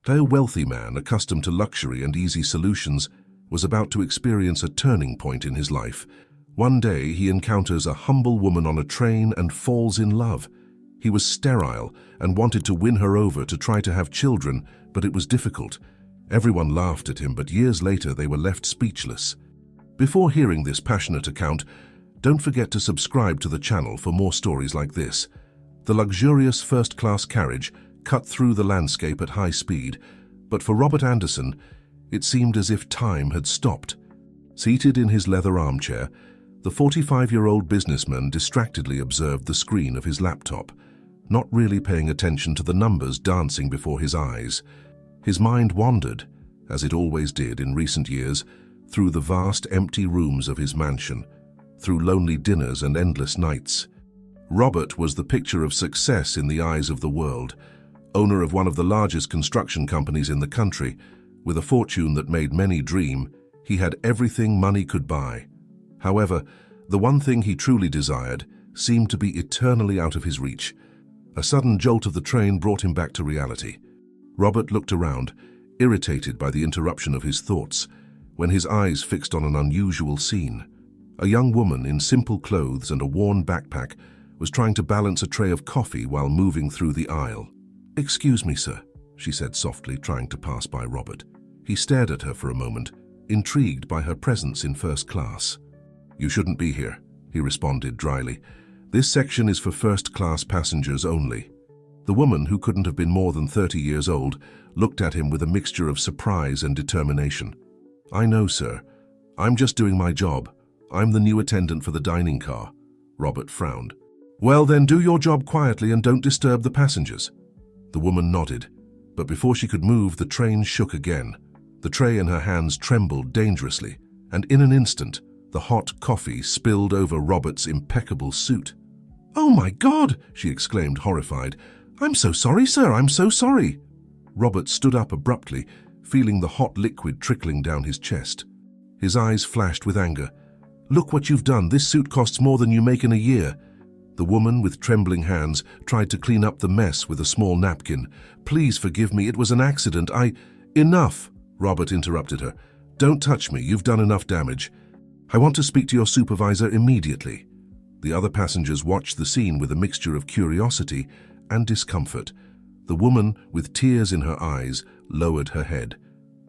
A wealthy man, accustomed to luxury and easy solutions, was about to experience a turning point in his life. One day, he encounters a humble woman on a train and falls in love. He was sterile and wanted to win her over to try to have children, but it was difficult. Everyone laughed at him, but years later they were left speechless. Before hearing this passionate account, don't forget to subscribe to the channel for more stories like this. The luxurious first-class carriage cut through the landscape at high speed, but for Robert Anderson, it seemed as if time had stopped. Seated in his leather armchair, the 45-year-old businessman distractedly observed the screen of his laptop, not really paying attention to the numbers dancing before his eyes. His mind wandered, as it always did in recent years, through the vast empty rooms of his mansion, through lonely dinners and endless nights. Robert was the picture of success in the eyes of the world, owner of one of the largest construction companies in the country. With a fortune that made many dream, he had everything money could buy. However, the one thing he truly desired seemed to be eternally out of his reach. A sudden jolt of the train brought him back to reality. Robert looked around, irritated by the interruption of his thoughts, when his eyes fixed on an unusual scene. A young woman in simple clothes and a worn backpack was trying to balance a tray of coffee while moving through the aisle. "Excuse me, sir," she said softly, trying to pass by Robert. He stared at her for a moment, intrigued by her presence in first class. "You shouldn't be here," he responded dryly. "This section is for first-class passengers only." The woman, who couldn't have been more than 30 years old, looked at him with a mixture of surprise and determination. "I know, sir. I'm just doing my job. I'm the new attendant for the dining car." Robert frowned. "Well, then do your job quietly and don't disturb the passengers." The woman nodded, but before she could move, the train shook again. The tray in her hands trembled dangerously, and in an instant, the hot coffee spilled over Robert's impeccable suit. "Oh my God!" she exclaimed, horrified. "I'm so sorry, sir, I'm so sorry." Robert stood up abruptly, feeling the hot liquid trickling down his chest. His eyes flashed with anger. "Look what you've done. This suit costs more than you make in a year." The woman, with trembling hands, tried to clean up the mess with a small napkin. "Please forgive me, it was an accident. Enough!" Robert interrupted her. "Don't touch me, you've done enough damage. I want to speak to your supervisor immediately." The other passengers watched the scene with a mixture of curiosity and discomfort. The woman, with tears in her eyes, lowered her head.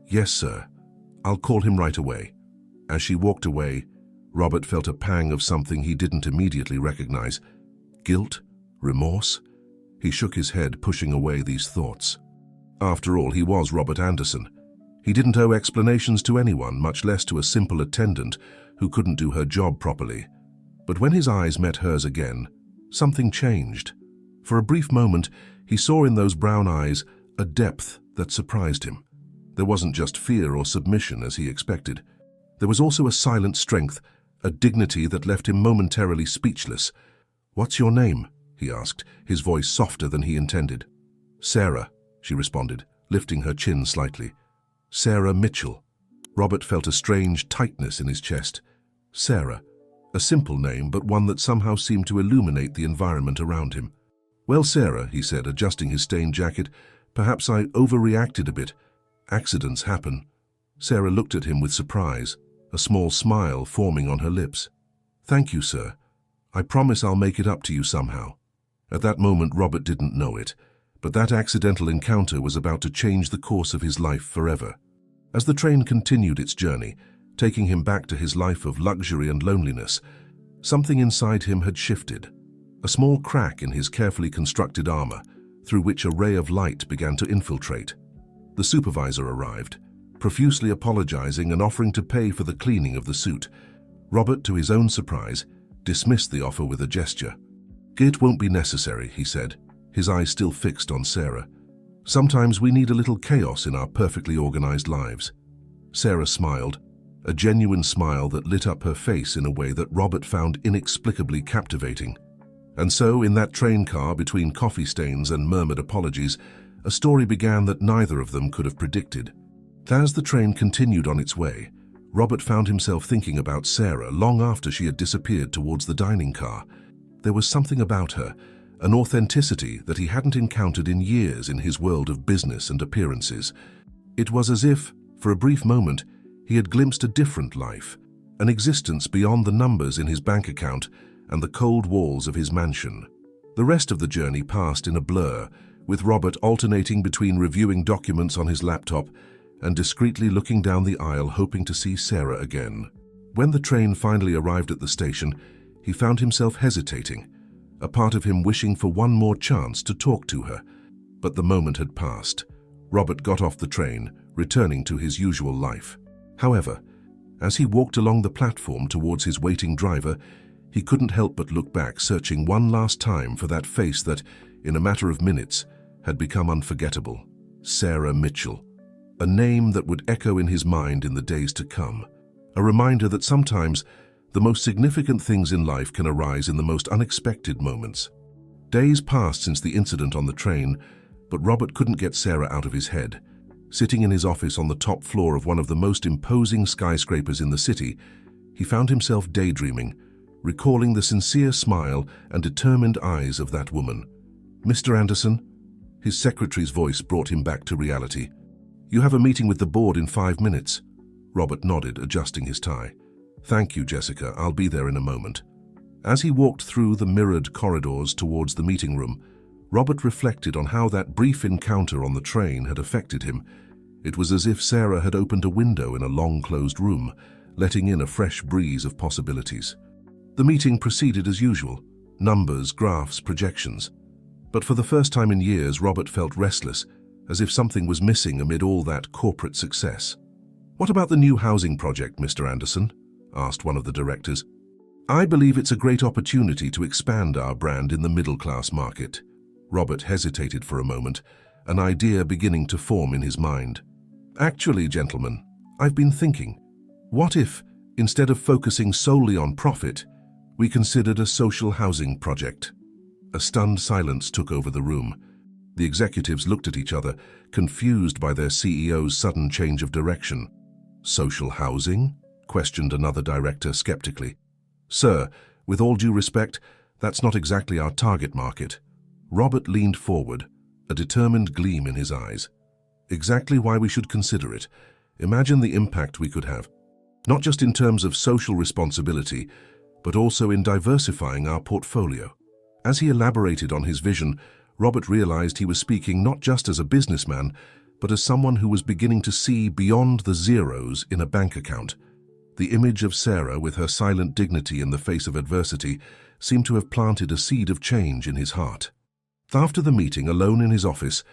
"Yes, sir. I'll call him right away." As she walked away, Robert felt a pang of something he didn't immediately recognize. Guilt? Remorse? He shook his head, pushing away these thoughts. After all, he was Robert Anderson. He didn't owe explanations to anyone, much less to a simple attendant who couldn't do her job properly. But when his eyes met hers again, something changed. For a brief moment, he saw in those brown eyes a depth that surprised him. There wasn't just fear or submission as he expected. There was also a silent strength, a dignity that left him momentarily speechless. "What's your name?" he asked, his voice softer than he intended. "Sarah," she responded, lifting her chin slightly. "Sarah Mitchell." Robert felt a strange tightness in his chest. Sarah, a simple name, but one that somehow seemed to illuminate the environment around him. "Well, Sarah," he said, adjusting his stained jacket, "perhaps I overreacted a bit. Accidents happen." Sarah looked at him with surprise, a small smile forming on her lips. "Thank you, sir. I promise I'll make it up to you somehow." At that moment, Robert didn't know it, but that accidental encounter was about to change the course of his life forever. As the train continued its journey, taking him back to his life of luxury and loneliness, something inside him had shifted. A small crack in his carefully constructed armor, through which a ray of light began to infiltrate. The supervisor arrived, profusely apologizing and offering to pay for the cleaning of the suit. Robert, to his own surprise, dismissed the offer with a gesture. "It won't be necessary," he said, his eyes still fixed on Sarah. "Sometimes we need a little chaos in our perfectly organized lives." Sarah smiled, a genuine smile that lit up her face in a way that Robert found inexplicably captivating. And so, in that train car between coffee stains and murmured apologies, a story began that neither of them could have predicted. As the train continued on its way, Robert found himself thinking about Sarah long after she had disappeared towards the dining car. There was something about her, an authenticity that he hadn't encountered in years in his world of business and appearances. It was as if, for a brief moment, he had glimpsed a different life, an existence beyond the numbers in his bank account and the cold walls of his mansion. The rest of the journey passed in a blur, with Robert alternating between reviewing documents on his laptop and discreetly looking down the aisle hoping to see Sarah again. When the train finally arrived at the station, he found himself hesitating, a part of him wishing for one more chance to talk to her. But the moment had passed. Robert got off the train, returning to his usual life. However, as he walked along the platform towards his waiting driver, he couldn't help but look back, searching one last time for that face that, in a matter of minutes, had become unforgettable. Sarah Mitchell. A name that would echo in his mind in the days to come. A reminder that sometimes the most significant things in life can arise in the most unexpected moments. Days passed since the incident on the train, but Robert couldn't get Sarah out of his head. Sitting in his office on the top floor of one of the most imposing skyscrapers in the city, he found himself daydreaming, recalling the sincere smile and determined eyes of that woman. "Mr. Anderson?" His secretary's voice brought him back to reality. "You have a meeting with the board in 5 minutes." Robert nodded, adjusting his tie. "Thank you, Jessica. I'll be there in a moment." As he walked through the mirrored corridors towards the meeting room, Robert reflected on how that brief encounter on the train had affected him. It was as if Sarah had opened a window in a long-closed room, letting in a fresh breeze of possibilities. The meeting proceeded as usual. Numbers, graphs, projections. But for the first time in years, Robert felt restless, as if something was missing amid all that corporate success. "What about the new housing project, Mr. Anderson?" asked one of the directors. "I believe it's a great opportunity to expand our brand in the middle-class market." Robert hesitated for a moment, an idea beginning to form in his mind. "Actually, gentlemen, I've been thinking, what if, instead of focusing solely on profit, we considered a social housing project?" A stunned silence took over the room. The executives looked at each other, confused by their CEO's sudden change of direction. "Social housing?" questioned another director skeptically. "Sir, with all due respect, that's not exactly our target market." Robert leaned forward, a determined gleam in his eyes. "Exactly why we should consider it. Imagine the impact we could have. Not just in terms of social responsibility, but also in diversifying our portfolio." As he elaborated on his vision, Robert realized he was speaking not just as a businessman, but as someone who was beginning to see beyond the zeros in a bank account. The image of Sarah, with her silent dignity in the face of adversity, seemed to have planted a seed of change in his heart. After the meeting, alone in his office,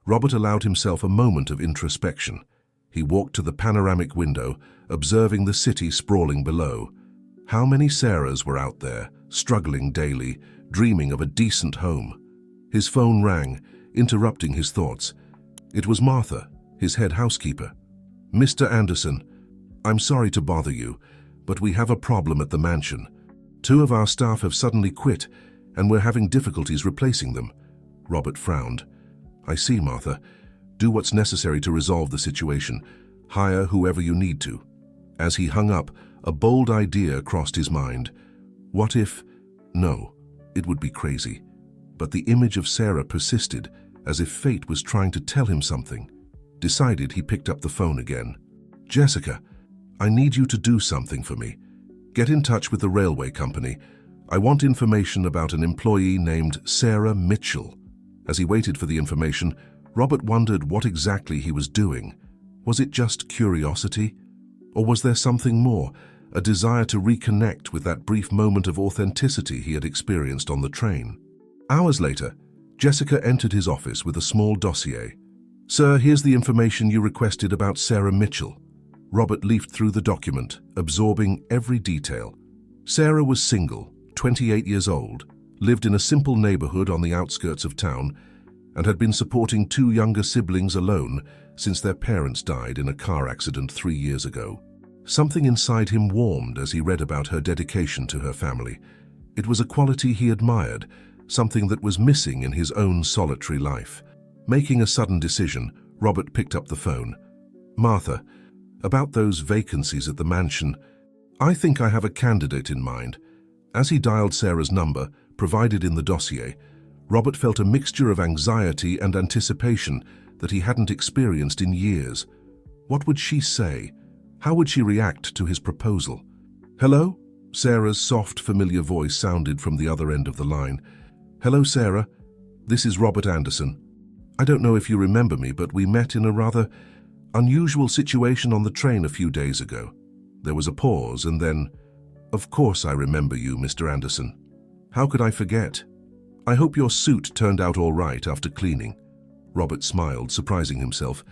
Robert allowed himself a moment of introspection. He walked to the panoramic window, observing the city sprawling below. How many Sarahs were out there, struggling daily, dreaming of a decent home? His phone rang, interrupting his thoughts. It was Martha, his head housekeeper. "Mr. Anderson, I'm sorry to bother you, but we have a problem at the mansion. 2 of our staff have suddenly quit, and we're having difficulties replacing them." Robert frowned. "I see, Martha. Do what's necessary to resolve the situation. Hire whoever you need to." As he hung up, a bold idea crossed his mind. What if... No, it would be crazy. But the image of Sarah persisted, as if fate was trying to tell him something. Decided, he picked up the phone again. "Jessica, I need you to do something for me. Get in touch with the railway company. I want information about an employee named Sarah Mitchell." As he waited for the information, Robert wondered what exactly he was doing. Was it just curiosity? Or was there something more, a desire to reconnect with that brief moment of authenticity he had experienced on the train? Hours later, Jessica entered his office with a small dossier. "Sir, here's the information you requested about Sarah Mitchell." Robert leafed through the document, absorbing every detail. Sarah was single, 28 years old, lived in a simple neighborhood on the outskirts of town, and had been supporting 2 younger siblings alone since their parents died in a car accident 3 years ago. Something inside him warmed as he read about her dedication to her family. It was a quality he admired, something that was missing in his own solitary life. Making a sudden decision, Robert picked up the phone. "Martha, about those vacancies at the mansion, I think I have a candidate in mind." As he dialed Sarah's number, provided in the dossier, Robert felt a mixture of anxiety and anticipation that he hadn't experienced in years. What would she say? How would she react to his proposal? "Hello?" Sarah's soft, familiar voice sounded from the other end of the line. "Hello, Sarah. This is Robert Anderson. I don't know if you remember me, but we met in a rather unusual situation on the train a few days ago." There was a pause, and then, "Of course I remember you, Mr. Anderson. How could I forget? I hope your suit turned out all right after cleaning." Robert smiled, surprising himself.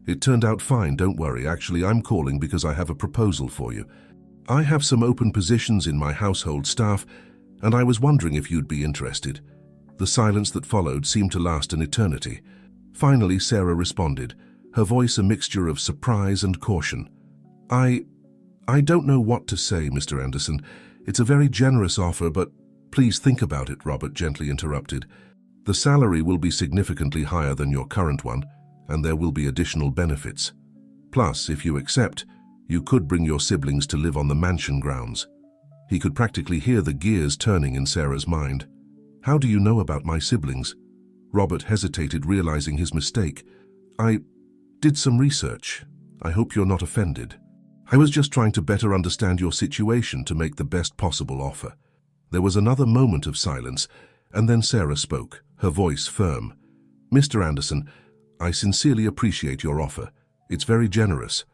"It turned out fine, don't worry. Actually, I'm calling because I have a proposal for you. I have some open positions in my household staff, and I was wondering if you'd be interested." The silence that followed seemed to last an eternity. Finally, Sarah responded, her voice a mixture of surprise and caution. I don't know what to say, Mr. Anderson. It's a very generous offer, but please think about it," Robert gently interrupted. "The salary will be significantly higher than your current one, and there will be additional benefits. Plus, if you accept, you could bring your siblings to live on the mansion grounds." He could practically hear the gears turning in Sarah's mind. "How do you know about my siblings?" Robert hesitated, realizing his mistake. "I did some research. I hope you're not offended. I was just trying to better understand your situation to make the best possible offer." There was another moment of silence, and then Sarah spoke, her voice firm. "Mr. Anderson, I sincerely appreciate your offer. It's very generous,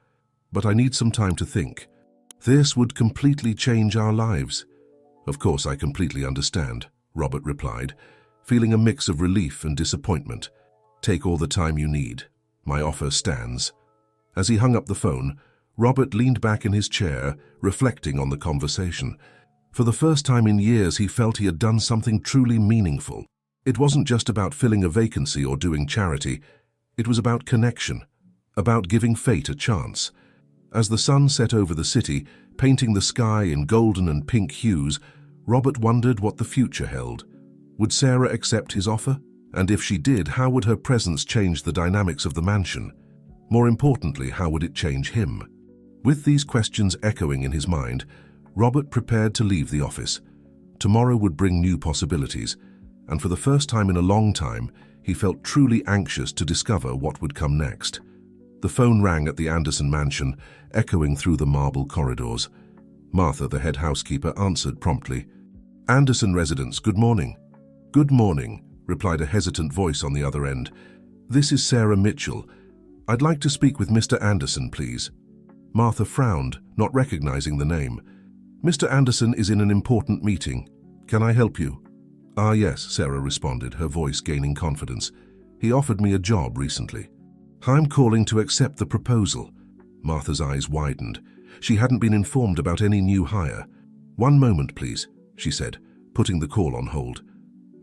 but I need some time to think. This would completely change our lives." "Of course, I completely understand," Robert replied, feeling a mix of relief and disappointment. "Take all the time you need. My offer stands." As he hung up the phone, Robert leaned back in his chair, reflecting on the conversation. For the first time in years, he felt he had done something truly meaningful. It wasn't just about filling a vacancy or doing charity. It was about connection, about giving fate a chance. As the sun set over the city, painting the sky in golden and pink hues, Robert wondered what the future held. Would Sarah accept his offer? And if she did, how would her presence change the dynamics of the mansion? More importantly, how would it change him? With these questions echoing in his mind, Robert prepared to leave the office. Tomorrow would bring new possibilities, and for the first time in a long time, he felt truly anxious to discover what would come next. The phone rang at the Anderson mansion, echoing through the marble corridors. Martha, the head housekeeper, answered promptly. "Anderson residence, good morning." "Good morning," replied a hesitant voice on the other end. "This is Sarah Mitchell. I'd like to speak with Mr. Anderson, please." Martha frowned, not recognizing the name. "Mr. Anderson is in an important meeting. Can I help you?" "Ah, yes," Sarah responded, her voice gaining confidence. "He offered me a job recently. I'm calling to accept the proposal." Martha's eyes widened. She hadn't been informed about any new hire. "One moment, please," she said, putting the call on hold.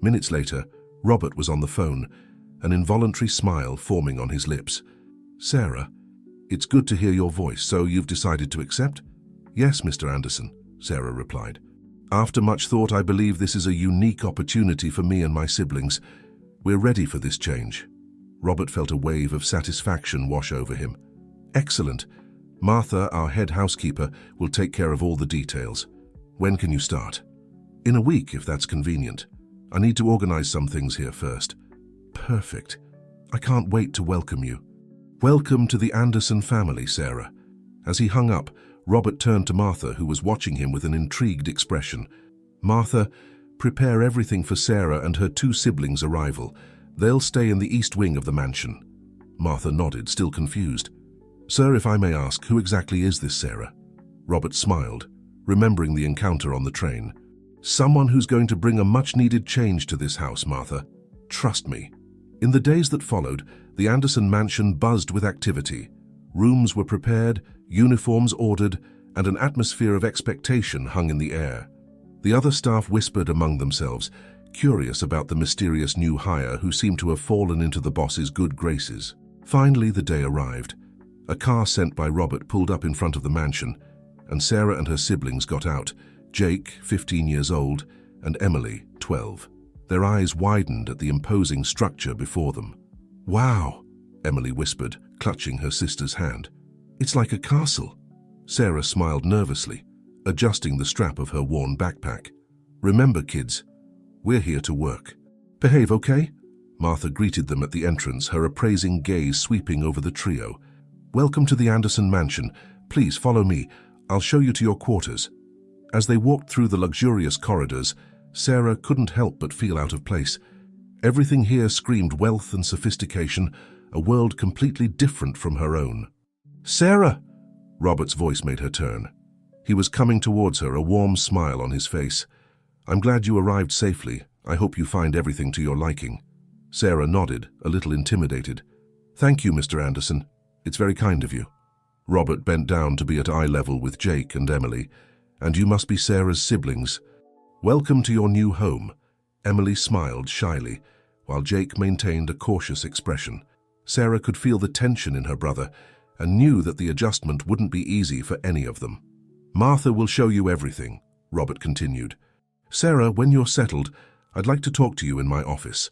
Minutes later, Robert was on the phone, an involuntary smile forming on his lips. "Sarah, it's good to hear your voice. So you've decided to accept?" "Yes, Mr. Anderson," Sarah replied. "After much thought, I believe this is a unique opportunity for me and my siblings. We're ready for this change." Robert felt a wave of satisfaction wash over him. "Excellent. Martha, our head housekeeper, will take care of all the details. When can you start?" "In a week, if that's convenient. I need to organize some things here first." "Perfect. I can't wait to welcome you." "Welcome to the Anderson family, Sarah." As he hung up, Robert turned to Martha, who was watching him with an intrigued expression. "Martha, prepare everything for Sarah and her two siblings' arrival. They'll stay in the east wing of the mansion." Martha nodded, still confused. "Sir, if I may ask, who exactly is this Sarah?" Robert smiled, remembering the encounter on the train. "Someone who's going to bring a much-needed change to this house, Martha. Trust me." In the days that followed, the Anderson mansion buzzed with activity. Rooms were prepared, uniforms ordered, and an atmosphere of expectation hung in the air. The other staff whispered among themselves, curious about the mysterious new hire who seemed to have fallen into the boss's good graces. Finally, the day arrived. A car sent by Robert pulled up in front of the mansion, and Sarah and her siblings got out, Jake, 15 years old, and Emily, 12. Their eyes widened at the imposing structure before them. "Wow," Emily whispered, clutching her sister's hand. "It's like a castle." Sarah smiled nervously, adjusting the strap of her worn backpack. "Remember, kids, we're here to work." Behave, okay? Martha greeted them at the entrance, her appraising gaze sweeping over the trio. Welcome to the Anderson mansion. Please follow me. I'll show you to your quarters. As they walked through the luxurious corridors, Sarah couldn't help but feel out of place. Everything here screamed wealth and sophistication, a world completely different from her own. Sarah! Robert's voice made her turn. He was coming towards her, a warm smile on his face. I'm glad you arrived safely. I hope you find everything to your liking. Sarah nodded, a little intimidated. Thank you, Mr. Anderson. It's very kind of you. Robert bent down to be at eye level with Jake and Emily. And you must be Sarah's siblings. Welcome to your new home. Emily smiled shyly, while Jake maintained a cautious expression. Sarah could feel the tension in her brother and knew that the adjustment wouldn't be easy for any of them. Martha will show you everything, Robert continued. Sarah, when you're settled, I'd like to talk to you in my office.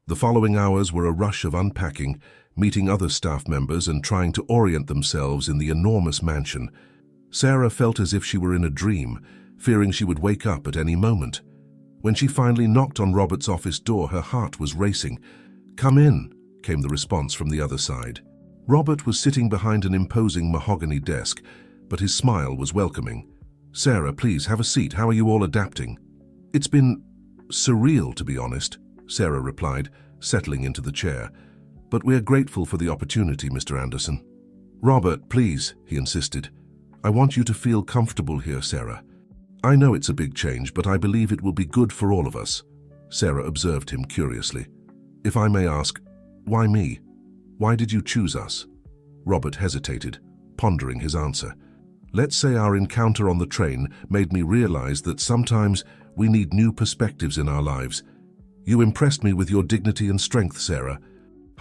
The following hours were a rush of unpacking, meeting other staff members and trying to orient themselves in the enormous mansion. Sarah felt as if she were in a dream, fearing she would wake up at any moment. When she finally knocked on Robert's office door, her heart was racing. Come in, came the response from the other side. Robert was sitting behind an imposing mahogany desk, but his smile was welcoming. Sarah, please have a seat. How are you all adapting? It's been surreal, to be honest, Sarah replied, settling into the chair. But we're grateful for the opportunity, Mr. Anderson. Robert, please, he insisted. I want you to feel comfortable here, Sarah. I know it's a big change, but I believe it will be good for all of us. Sarah observed him curiously. If I may ask, why me? Why did you choose us? Robert hesitated, pondering his answer. Let's say our encounter on the train made me realize that sometimes we need new perspectives in our lives. You impressed me with your dignity and strength, Sarah.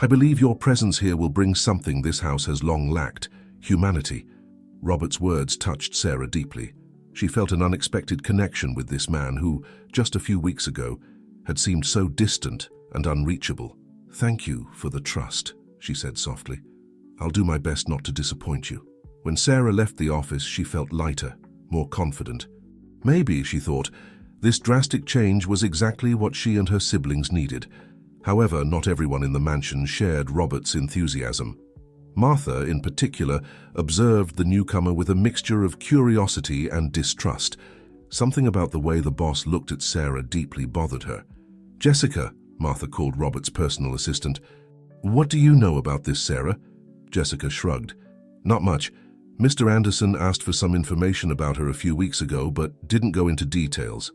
I believe your presence here will bring something this house has long lacked, humanity. Robert's words touched Sarah deeply. She felt an unexpected connection with this man who, just a few weeks ago, had seemed so distant and unreachable. Thank you for the trust, she said softly. I'll do my best not to disappoint you. When Sarah left the office, she felt lighter, more confident. Maybe, she thought, this drastic change was exactly what she and her siblings needed. However, not everyone in the mansion shared Robert's enthusiasm. Martha, in particular, observed the newcomer with a mixture of curiosity and distrust. Something about the way the boss looked at Sarah deeply bothered her. Jessica, Martha called Robert's personal assistant. What do you know about this, Sarah? Jessica shrugged. Not much. Mr. Anderson asked for some information about her a few weeks ago, but didn't go into details.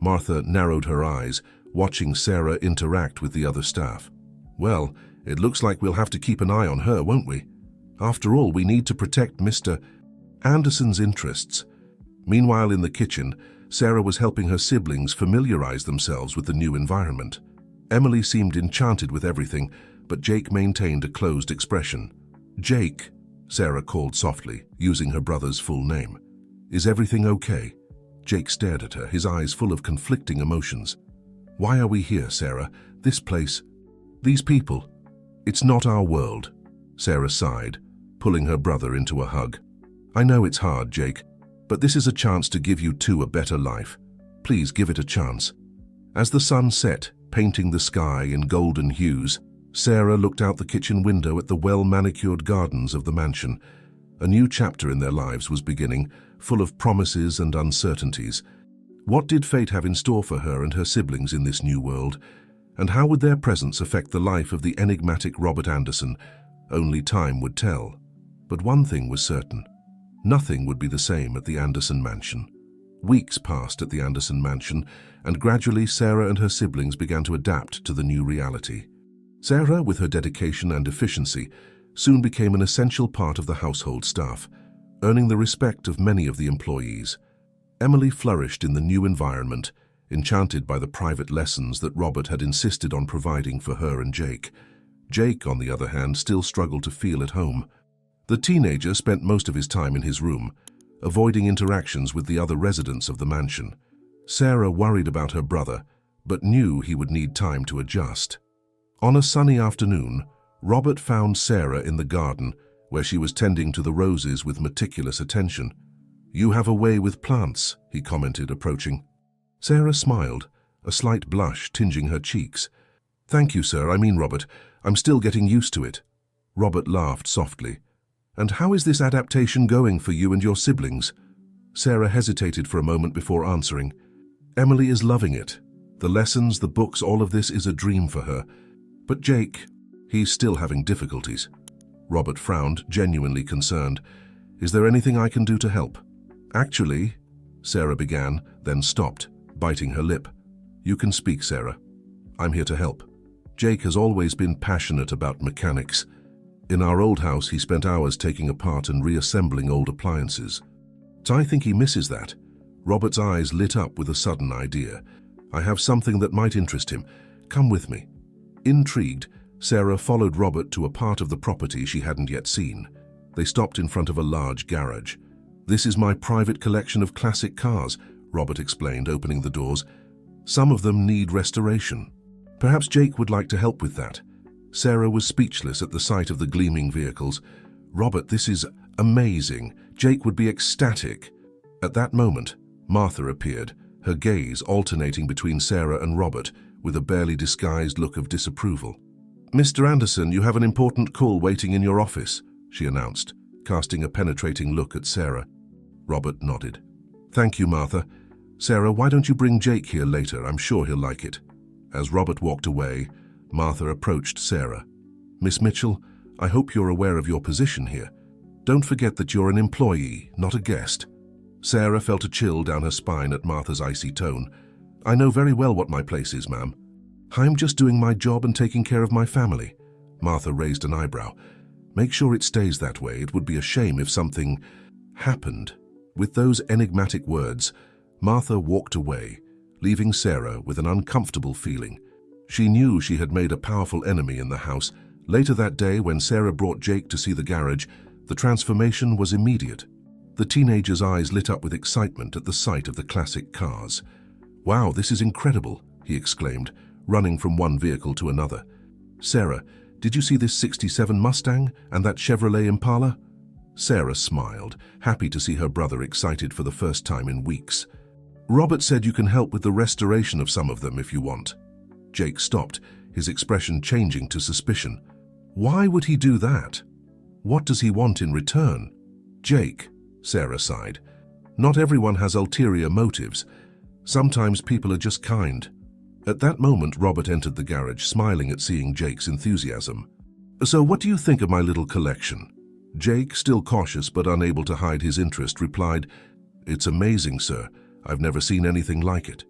Martha narrowed her eyes, watching Sarah interact with the other staff. Well, it looks like we'll have to keep an eye on her, won't we? After all, we need to protect Mr. Anderson's interests. Meanwhile, in the kitchen, Sarah was helping her siblings familiarize themselves with the new environment. Emily seemed enchanted with everything, but Jake maintained a closed expression. Jake, Sarah called softly, using her brother's full name. Is everything okay? Jake stared at her, his eyes full of conflicting emotions. Why are we here, Sarah? This place, these people. It's not our world. Sarah sighed, pulling her brother into a hug. I know it's hard, Jake, but this is a chance to give you two a better life. Please give it a chance. As the sun set, painting the sky in golden hues, Sarah looked out the kitchen window at the well-manicured gardens of the mansion. A new chapter in their lives was beginning, full of promises and uncertainties. What did fate have in store for her and her siblings in this new world? And how would their presence affect the life of the enigmatic Robert Anderson? Only time would tell. But one thing was certain. Nothing would be the same at the Anderson mansion. Weeks passed at the Anderson mansion, and gradually Sarah and her siblings began to adapt to the new reality. Sarah, with her dedication and efficiency, soon became an essential part of the household staff, earning the respect of many of the employees. Emily flourished in the new environment, enchanted by the private lessons that Robert had insisted on providing for her and Jake. Jake, on the other hand, still struggled to feel at home. The teenager spent most of his time in his room, avoiding interactions with the other residents of the mansion. Sarah worried about her brother, but knew he would need time to adjust. On a sunny afternoon, Robert found Sarah in the garden, where she was tending to the roses with meticulous attention. You have a way with plants, he commented, approaching. Sarah smiled, a slight blush tinging her cheeks. "Thank you, sir. I mean, Robert, I'm still getting used to it." Robert laughed softly. "And how is this adaptation going for you and your siblings?" Sarah hesitated for a moment before answering. "Emily is loving it. The lessons, the books, all of this is a dream for her. But Jake, he's still having difficulties." Robert frowned, genuinely concerned. "Is there anything I can do to help?" "Actually," Sarah began, then stopped, biting her lip. "You can speak, Sarah. I'm here to help. Jake has always been passionate about mechanics. In our old house, he spent hours taking apart and reassembling old appliances. I think he misses that." Robert's eyes lit up with a sudden idea. "I have something that might interest him. Come with me." Intrigued, Sarah followed Robert to a part of the property she hadn't yet seen. They stopped in front of a large garage. "This is my private collection of classic cars," Robert explained, opening the doors. "Some of them need restoration. Perhaps Jake would like to help with that." Sarah was speechless at the sight of the gleaming vehicles. "Robert, this is amazing. Jake would be ecstatic." At that moment, Martha appeared, her gaze alternating between Sarah and Robert with a barely disguised look of disapproval. "Mr. Anderson, you have an important call waiting in your office," she announced, casting a penetrating look at Sarah. Robert nodded. "Thank you, Martha. Sarah, why don't you bring Jake here later? I'm sure he'll like it." As Robert walked away, Martha approached Sarah. "Miss Mitchell, I hope you're aware of your position here. Don't forget that you're an employee, not a guest." Sarah felt a chill down her spine at Martha's icy tone. "I know very well what my place is, ma'am. I'm just doing my job and taking care of my family." Martha raised an eyebrow. "Make sure it stays that way. It would be a shame if something happened." With those enigmatic words, Martha walked away, leaving Sarah with an uncomfortable feeling. She knew she had made a powerful enemy in the house. Later that day, when Sarah brought Jake to see the garage, the transformation was immediate. The teenager's eyes lit up with excitement at the sight of the classic cars. "Wow, this is incredible," he exclaimed, running from one vehicle to another. "Sarah, did you see this '67 Mustang and that Chevrolet Impala?" Sarah smiled, happy to see her brother excited for the first time in weeks. "Robert said you can help with the restoration of some of them if you want." Jake stopped, his expression changing to suspicion. "Why would he do that? What does he want in return?" "Jake," Sarah sighed, "not everyone has ulterior motives. Sometimes people are just kind." At that moment, Robert entered the garage, smiling at seeing Jake's enthusiasm. "So what do you think of my little collection?" Jake, still cautious but unable to hide his interest, replied, "It's amazing, sir. I've never seen anything like it."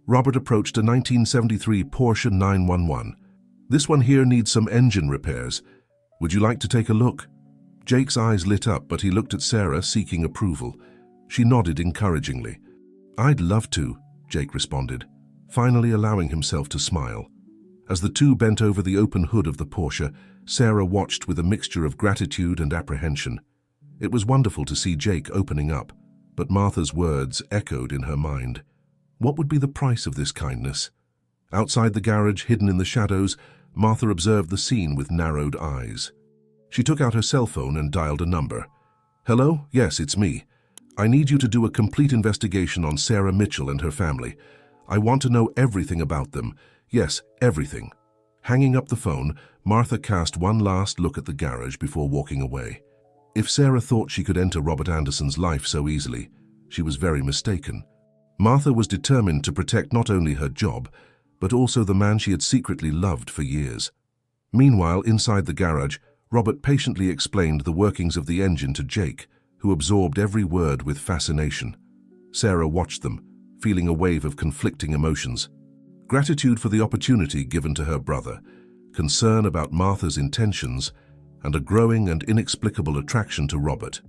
Robert approached a 1973 Porsche 911. "This one here needs some engine repairs. Would you like to take a look?" Jake's eyes lit up, but he looked at Sarah, seeking approval. She nodded encouragingly. "I'd love to," Jake responded, finally allowing himself to smile. As the two bent over the open hood of the Porsche, Sarah watched with a mixture of gratitude and apprehension. It was wonderful to see Jake opening up, but Martha's words echoed in her mind. What would be the price of this kindness? Outside the garage, hidden in the shadows, Martha observed the scene with narrowed eyes. She took out her cell phone and dialed a number. "Hello? Yes, it's me. I need you to do a complete investigation on Sarah Mitchell and her family. I want to know everything about them. Yes, everything." Hanging up the phone, Martha cast one last look at the garage before walking away. If Sarah thought she could enter Robert Anderson's life so easily, she was very mistaken. Martha was determined to protect not only her job, but also the man she had secretly loved for years. Meanwhile, inside the garage, Robert patiently explained the workings of the engine to Jake, who absorbed every word with fascination. Sarah watched them, feeling a wave of conflicting emotions. Gratitude for the opportunity given to her brother, concern about Martha's intentions, and a growing and inexplicable attraction to Robert.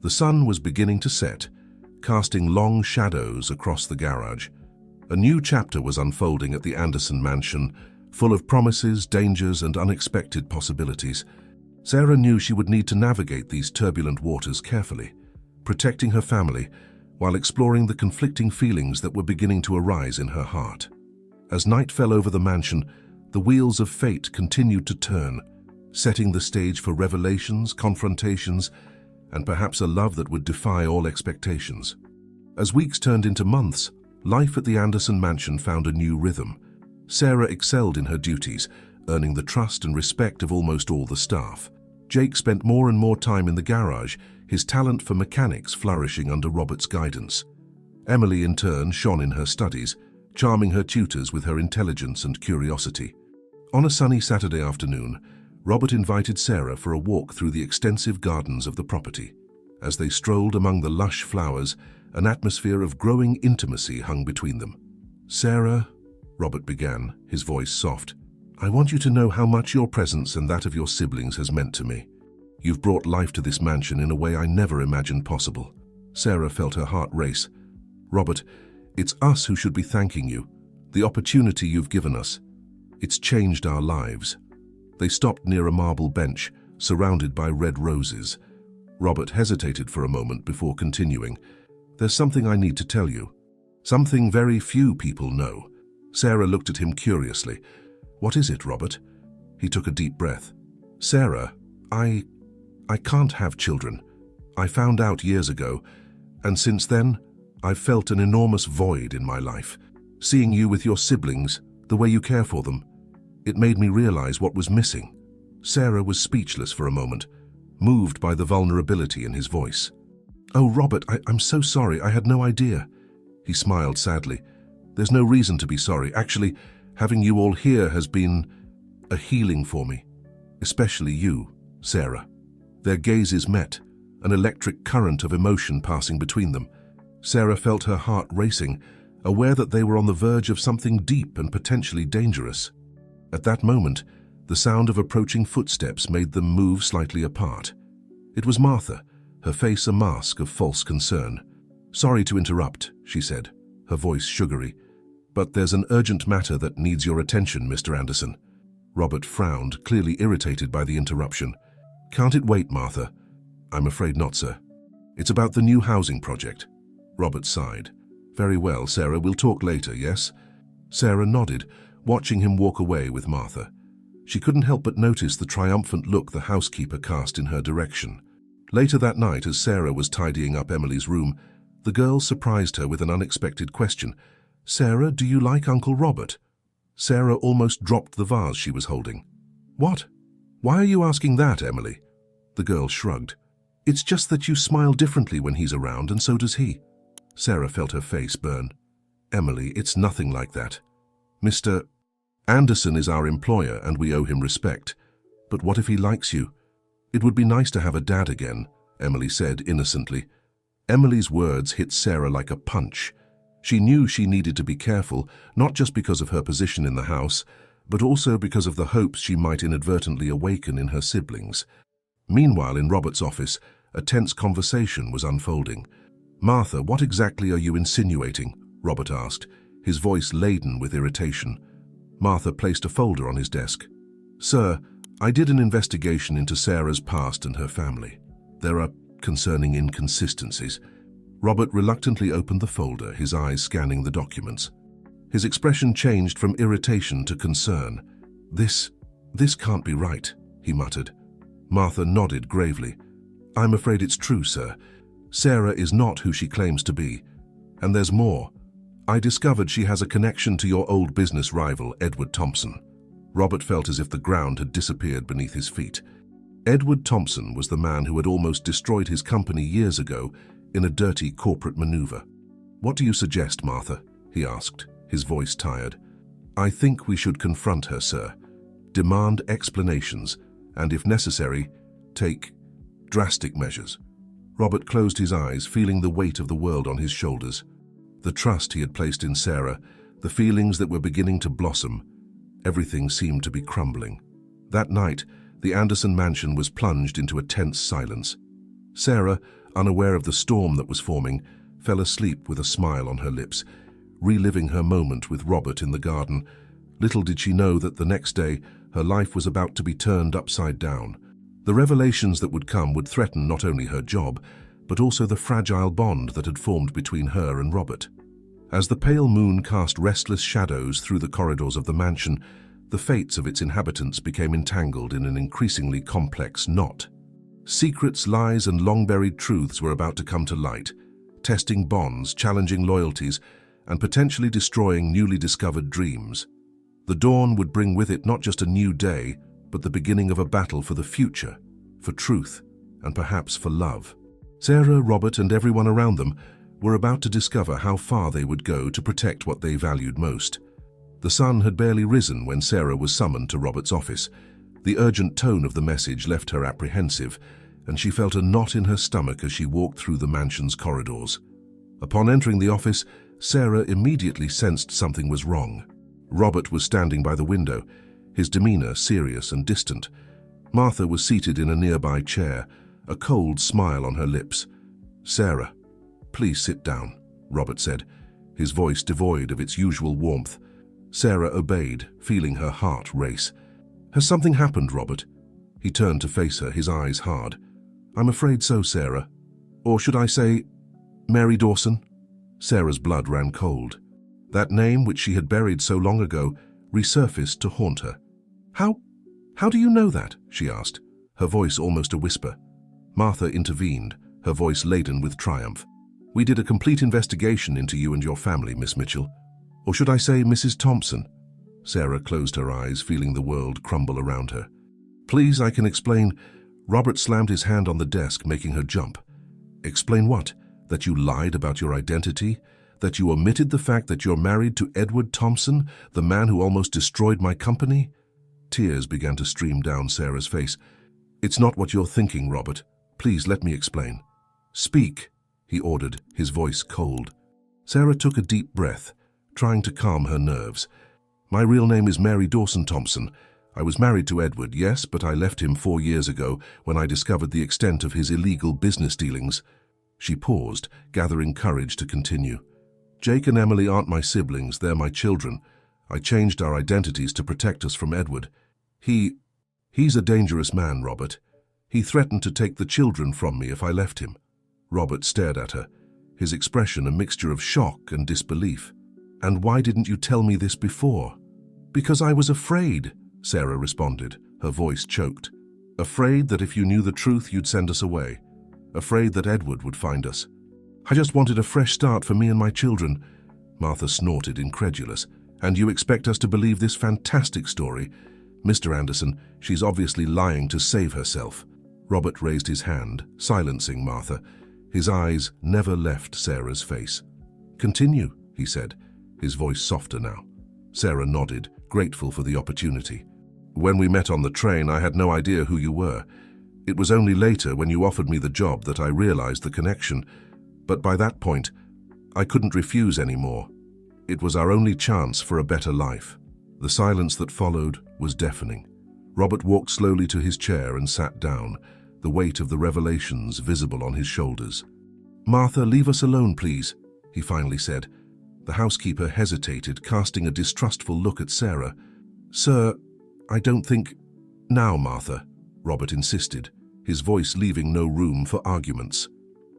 The sun was beginning to set, casting long shadows across the garage. A new chapter was unfolding at the Anderson mansion, full of promises, dangers, and unexpected possibilities. Sarah knew she would need to navigate these turbulent waters carefully, protecting her family while exploring the conflicting feelings that were beginning to arise in her heart. As night fell over the mansion, the wheels of fate continued to turn, setting the stage for revelations, confrontations, and perhaps a love that would defy all expectations. As weeks turned into months, Life at the Anderson mansion found a new rhythm. Sarah excelled in her duties, earning the trust and respect of almost all the staff. Jake spent more and more time in the garage, his talent for mechanics flourishing under Robert's guidance. Emily, in turn, shone in her studies, charming her tutors with her intelligence and curiosity. On a sunny Saturday afternoon, Robert invited Sarah for a walk through the extensive gardens of the property. As they strolled among the lush flowers, an atmosphere of growing intimacy hung between them. "Sarah," Robert began, his voice soft, "I want you to know how much your presence and that of your siblings has meant to me. You've brought life to this mansion in a way I never imagined possible." Sarah felt her heart race. "Robert, it's us who should be thanking you. The opportunity you've given us. It's changed our lives." They stopped near a marble bench, surrounded by red roses. Robert hesitated for a moment before continuing. "There's something I need to tell you. Something very few people know." Sarah looked at him curiously. "What is it, Robert?" He took a deep breath. "Sarah, I can't have children. I found out years ago, and since then, I've felt an enormous void in my life. Seeing you with your siblings, the way you care for them, it made me realize what was missing." Sarah was speechless for a moment, moved by the vulnerability in his voice. "Oh, Robert, I'm so sorry. I had no idea." He smiled sadly. "There's no reason to be sorry. Actually, having you all here has been a healing for me. Especially you, Sarah." Their gazes met, an electric current of emotion passing between them. Sarah felt her heart racing, aware that they were on the verge of something deep and potentially dangerous. At that moment, the sound of approaching footsteps made them move slightly apart. It was Martha, her face a mask of false concern. "Sorry to interrupt," she said, her voice sugary, "but there's an urgent matter that needs your attention, Mr. Anderson." Robert frowned, clearly irritated by the interruption. "Can't it wait, Martha?" "I'm afraid not, sir. It's about the new housing project." Robert sighed. "Very well, Sarah, we'll talk later, yes?" Sarah nodded, watching him walk away with Martha. She couldn't help but notice the triumphant look the housekeeper cast in her direction. Later that night, as Sarah was tidying up Emily's room, the girl surprised her with an unexpected question. "Sarah, do you like Uncle Robert?" Sarah almost dropped the vase she was holding. "What? Why are you asking that, Emily?" The girl shrugged. "It's just that you smile differently when he's around, and so does he." Sarah felt her face burn. "Emily, it's nothing like that. Mr. Anderson is our employer and we owe him respect. But what if he likes you? It would be nice to have a dad again," Emily said innocently. Emily's words hit Sarah like a punch. She knew she needed to be careful, not just because of her position in the house, but also because of the hopes she might inadvertently awaken in her siblings. Meanwhile, in Robert's office, a tense conversation was unfolding. "Martha, what exactly are you insinuating?" Robert asked, his voice laden with irritation. Martha placed a folder on his desk. "Sir, I did an investigation into Sarah's past and her family. There are concerning inconsistencies." Robert reluctantly opened the folder, his eyes scanning the documents. His expression changed from irritation to concern. This can't be right," he muttered. Martha nodded gravely. "I'm afraid it's true, sir. Sarah is not who she claims to be. And there's more. I discovered she has a connection to your old business rival, Edward Thompson." Robert felt as if the ground had disappeared beneath his feet. Edward Thompson was the man who had almost destroyed his company years ago in a dirty corporate maneuver. "What do you suggest, Martha?" he asked, his voice tired. "I think we should confront her, sir. Demand explanations, and if necessary, take drastic measures." Robert closed his eyes, feeling the weight of the world on his shoulders. The trust he had placed in Sarah, the feelings that were beginning to blossom, everything seemed to be crumbling. That night, the Anderson mansion was plunged into a tense silence. Sarah, unaware of the storm that was forming, fell asleep with a smile on her lips, reliving her moment with Robert in the garden. Little did she know that the next day, her life was about to be turned upside down. The revelations that would come would threaten not only her job, but also the fragile bond that had formed between her and Robert. As the pale moon cast restless shadows through the corridors of the mansion, the fates of its inhabitants became entangled in an increasingly complex knot. Secrets, lies, and long-buried truths were about to come to light, testing bonds, challenging loyalties, and potentially destroying newly discovered dreams. The dawn would bring with it not just a new day, but the beginning of a battle for the future, for truth, and perhaps for love. Sarah, Robert, and everyone around them were about to discover how far they would go to protect what they valued most. The sun had barely risen when Sarah was summoned to Robert's office. The urgent tone of the message left her apprehensive, and she felt a knot in her stomach as she walked through the mansion's corridors. Upon entering the office, Sarah immediately sensed something was wrong. Robert was standing by the window, his demeanor serious and distant. Martha was seated in a nearby chair, a cold smile on her lips. "Sarah, please sit down," Robert said, his voice devoid of its usual warmth. Sarah obeyed, feeling her heart race. "Has something happened, Robert?" He turned to face her, his eyes hard. "I'm afraid so, Sarah. Or should I say, Mary Dawson?" Sarah's blood ran cold. That name, which she had buried so long ago, resurfaced to haunt her. How do you know that?" she asked, her voice almost a whisper. Martha intervened, her voice laden with triumph. "We did a complete investigation into you and your family, Miss Mitchell. Or should I say, Mrs. Thompson?" Sarah closed her eyes, feeling the world crumble around her. "Please, I can explain." Robert slammed his hand on the desk, making her jump. "Explain what? That you lied about your identity? That you omitted the fact that you're married to Edward Thompson, the man who almost destroyed my company?" Tears began to stream down Sarah's face. "It's not what you're thinking, Robert. Please let me explain." "Speak," he ordered, his voice cold. Sarah took a deep breath, trying to calm her nerves. "My real name is Mary Dawson Thompson. I was married to Edward, yes, but I left him 4 years ago when I discovered the extent of his illegal business dealings." She paused, gathering courage to continue. "Jake and Emily aren't my siblings, they're my children. I changed our identities to protect us from Edward. He's a dangerous man, Robert. He threatened to take the children from me if I left him." Robert stared at her, his expression a mixture of shock and disbelief. "And why didn't you tell me this before?" "Because I was afraid," Sarah responded, her voice choked. "Afraid that if you knew the truth, you'd send us away. Afraid that Edward would find us. I just wanted a fresh start for me and my children." Martha snorted, incredulous. "And you expect us to believe this fantastic story? Mr. Anderson, she's obviously lying to save herself." Robert raised his hand, silencing Martha. His eyes never left Sarah's face. "Continue," he said, his voice softer now. Sarah nodded, grateful for the opportunity. "When we met on the train, I had no idea who you were. It was only later, when you offered me the job, that I realized the connection. But by that point, I couldn't refuse anymore. It was our only chance for a better life." The silence that followed was deafening. Robert walked slowly to his chair and sat down, the weight of the revelations visible on his shoulders. "Martha, leave us alone, please," he finally said. The housekeeper hesitated, casting a distrustful look at Sarah. "Sir, I don't think—" "Now, Martha," Robert insisted, his voice leaving no room for arguments.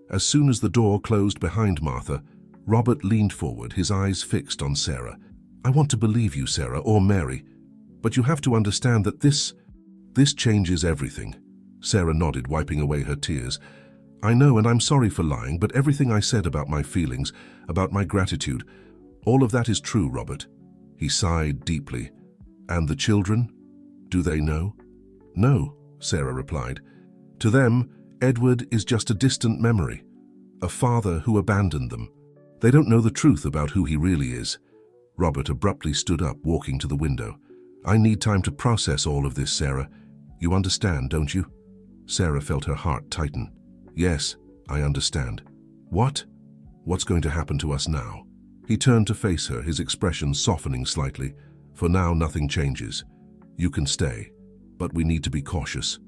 As soon as the door closed behind Martha, Robert leaned forward, his eyes fixed on Sarah. "I want to believe you, Sarah, or Mary, but you have to understand that this changes everything." Sarah nodded, wiping away her tears. "I know, and I'm sorry for lying, but everything I said about my feelings, about my gratitude, all of that is true, Robert." He sighed deeply. "And the children? Do they know?" "No," Sarah replied. "To them, Edward is just a distant memory, a father who abandoned them. They don't know the truth about who he really is." Robert abruptly stood up, walking to the window. "I need time to process all of this, Sarah. You understand, don't you?" Sarah felt her heart tighten. "Yes, I understand." "What? What's going to happen to us now?" He turned to face her, his expression softening slightly. "For now, nothing changes. You can stay, but we need to be cautious.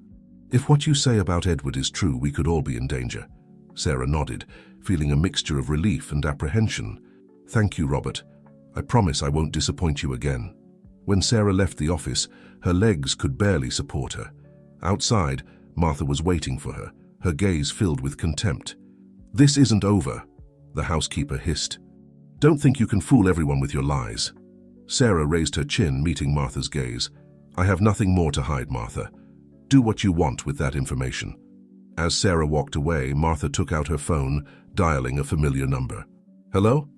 If what you say about Edward is true, we could all be in danger." Sarah nodded, feeling a mixture of relief and apprehension. "Thank you, Robert. I promise I won't disappoint you again." When Sarah left the office, her legs could barely support her. Outside, Martha was waiting for her, her gaze filled with contempt. "This isn't over," the housekeeper hissed. "Don't think you can fool everyone with your lies." Sarah raised her chin, meeting Martha's gaze. "I have nothing more to hide, Martha. Do what you want with that information." As Sarah walked away, Martha took out her phone, dialing a familiar number. "Hello?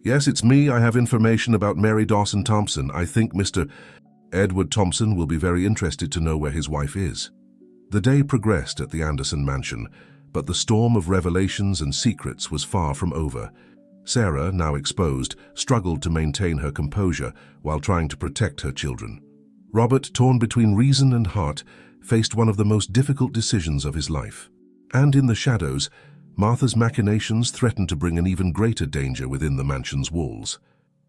Yes, it's me. I have information about Mary Dawson Thompson. I think Mr. Edward Thompson will be very interested to know where his wife is. The day progressed at the Anderson mansion, but the storm of revelations and secrets was far from over. Sarah, now exposed, struggled to maintain her composure while trying to protect her children. Robert, torn between reason and heart, faced one of the most difficult decisions of his life. And in the shadows, Martha's machinations threatened to bring an even greater danger within the mansion's walls.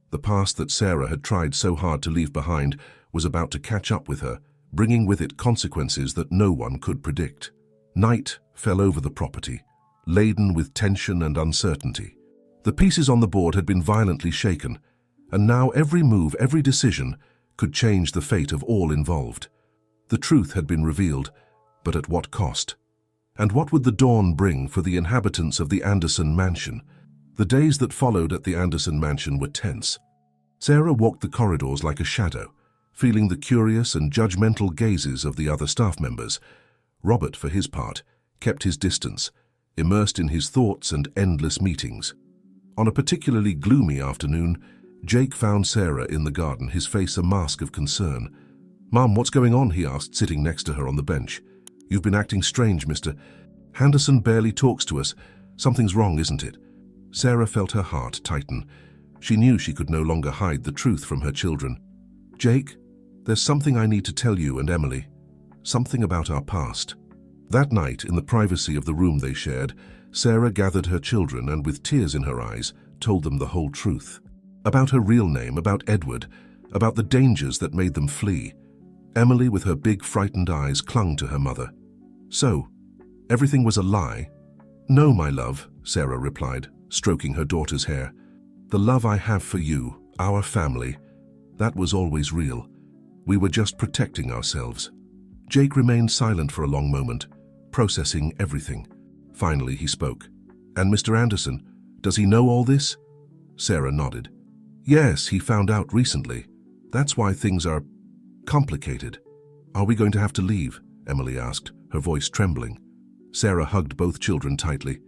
The past that Sarah had tried so hard to leave behind was about to catch up with her, bringing with it consequences that no one could predict. Night fell over the property, laden with tension and uncertainty. The pieces on the board had been violently shaken, and now every move, every decision, could change the fate of all involved. The truth had been revealed, but at what cost? And what would the dawn bring for the inhabitants of the Anderson mansion? The days that followed at the Anderson mansion were tense. Sarah walked the corridors like a shadow, feeling the curious and judgmental gazes of the other staff members. Robert, for his part, kept his distance, immersed in his thoughts and endless meetings. On a particularly gloomy afternoon, Jake found Sarah in the garden, his face a mask of concern. "Mom, what's going on?" he asked, sitting next to her on the bench. "You've been acting strange, Mr. Anderson barely talks to us. Something's wrong, isn't it?" Sarah felt her heart tighten. She knew she could no longer hide the truth from her children. "Jake, there's something I need to tell you and Emily. Something about our past." That night, in the privacy of the room they shared, Sarah gathered her children and, with tears in her eyes, told them the whole truth. About her real name, about Edward, about the dangers that made them flee. Emily, with her big, frightened eyes, clung to her mother. "So, everything was a lie?" "No, my love," Sarah replied, stroking her daughter's hair. "The love I have for you, our family, that was always real. We were just protecting ourselves." Jake remained silent for a long moment, processing everything. Finally, he spoke. "And Mr. Anderson, does he know all this?" Sarah nodded. "Yes, he found out recently. That's why things are complicated." "Are we going to have to leave?" Emily asked, her voice trembling. Sarah hugged both children tightly.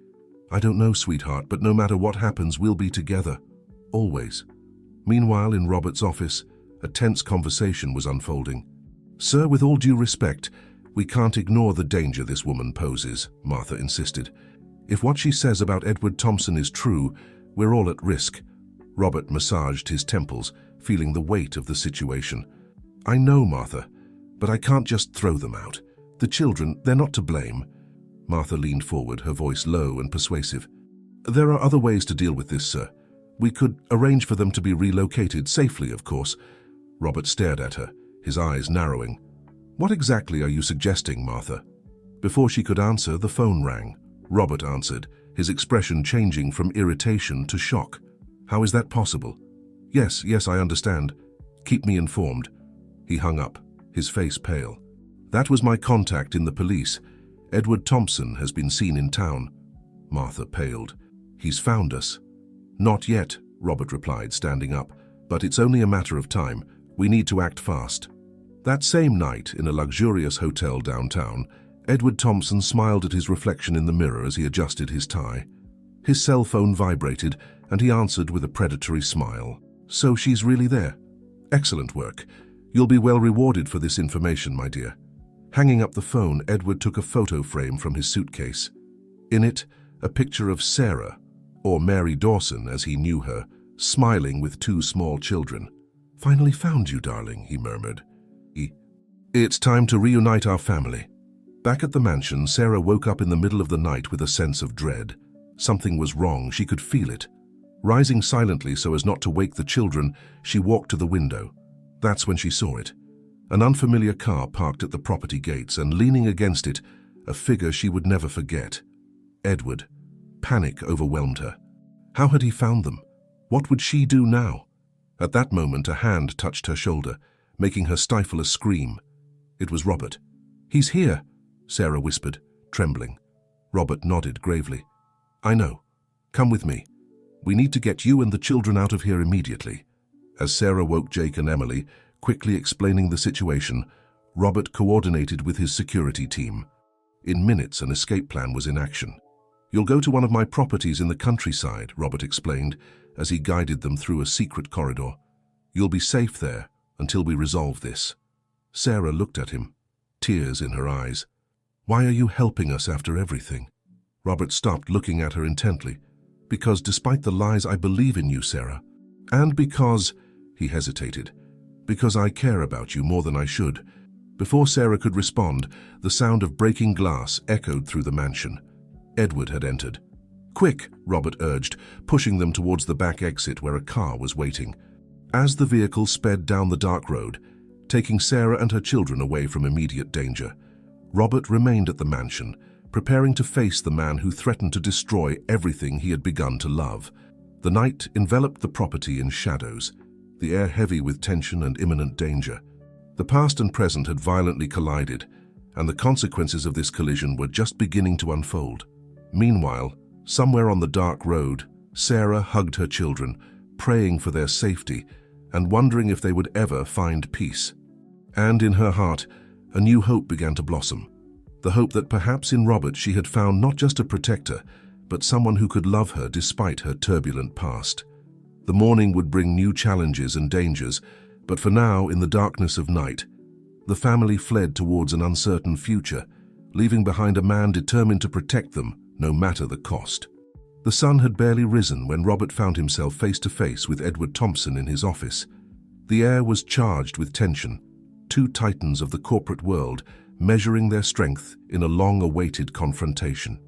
"I don't know, sweetheart, but no matter what happens, we'll be together. Always." Meanwhile, in Robert's office, a tense conversation was unfolding. "Sir, with all due respect, we can't ignore the danger this woman poses," Martha insisted. "If what she says about Edward Thompson is true, we're all at risk." Robert massaged his temples, feeling the weight of the situation. "I know, Martha, but I can't just throw them out. The children, they're not to blame." Martha leaned forward, her voice low and persuasive. "There are other ways to deal with this, sir. We could arrange for them to be relocated safely, of course." Robert stared at her, his eyes narrowing. "What exactly are you suggesting, Martha?" Before she could answer, the phone rang. Robert answered, his expression changing from irritation to shock. "How is that possible?" Yes, I understand. Keep me informed." He hung up, his face pale. "That was my contact in the police. Edward Thompson has been seen in town." Martha paled. "He's found us." "Not yet," Robert replied, standing up. "But it's only a matter of time. We need to act fast." That same night, in a luxurious hotel downtown, Edward Thompson smiled at his reflection in the mirror as he adjusted his tie. His cell phone vibrated, and he answered with a predatory smile. "So she's really there? Excellent work. You'll be well rewarded for this information, my dear." Hanging up the phone, Edward took a photo frame from his suitcase. In it, a picture of Sarah, or Mary Dawson as he knew her, smiling with two small children. "Finally found you, darling," he murmured. "It's time to reunite our family." Back at the mansion, Sarah woke up in the middle of the night with a sense of dread. Something was wrong, she could feel it. Rising silently so as not to wake the children, she walked to the window. That's when she saw it. An unfamiliar car parked at the property gates, and leaning against it, a figure she would never forget. Edward. Panic overwhelmed her. How had he found them? What would she do now? At that moment, a hand touched her shoulder, making her stifle a scream. It was Robert. "He's here," Sarah whispered, trembling. Robert nodded gravely. "I know. Come with me. We need to get you and the children out of here immediately." As Sarah woke Jake and Emily, quickly explaining the situation, Robert coordinated with his security team. In minutes, an escape plan was in action. "You'll go to one of my properties in the countryside," Robert explained, as he guided them through a secret corridor. "You'll be safe there until we resolve this." Sarah looked at him, tears in her eyes. "Why are you helping us after everything?" Robert stopped looking at her intently. "Because despite the lies, I believe in you, Sarah. And because," he hesitated, "because I care about you more than I should." Before Sarah could respond, the sound of breaking glass echoed through the mansion. Edward had entered. "Quick," Robert urged, pushing them towards the back exit where a car was waiting. As the vehicle sped down the dark road, taking Sarah and her children away from immediate danger, Robert remained at the mansion, preparing to face the man who threatened to destroy everything he had begun to love. The night enveloped the property in shadows, the air heavy with tension and imminent danger. The past and present had violently collided, and the consequences of this collision were just beginning to unfold. Meanwhile, somewhere on the dark road, Sarah hugged her children, praying for their safety and wondering if they would ever find peace. And in her heart, a new hope began to blossom. The hope that perhaps in Robert she had found not just a protector, but someone who could love her despite her turbulent past. The morning would bring new challenges and dangers, but for now, in the darkness of night, the family fled towards an uncertain future, leaving behind a man determined to protect them, no matter the cost. The sun had barely risen when Robert found himself face to face with Edward Thompson in his office. The air was charged with tension, two titans of the corporate world measuring their strength in a long-awaited confrontation.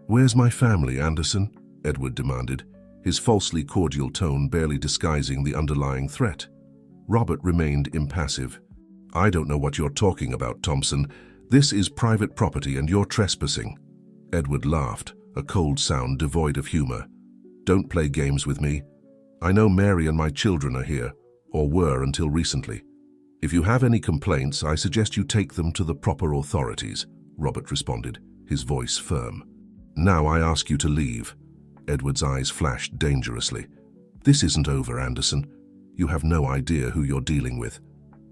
"Where's my family, Anderson?" Edward demanded, his falsely cordial tone barely disguising the underlying threat. Robert remained impassive. "I don't know what you're talking about, Thompson. This is private property and you're trespassing." Edward laughed, a cold sound devoid of humor. "Don't play games with me. I know Mary and my children are here, or were until recently. If you have any complaints, I suggest you take them to the proper authorities," Robert responded, his voice firm. "Now I ask you to leave." Edward's eyes flashed dangerously. "This isn't over, Anderson. You have no idea who you're dealing with."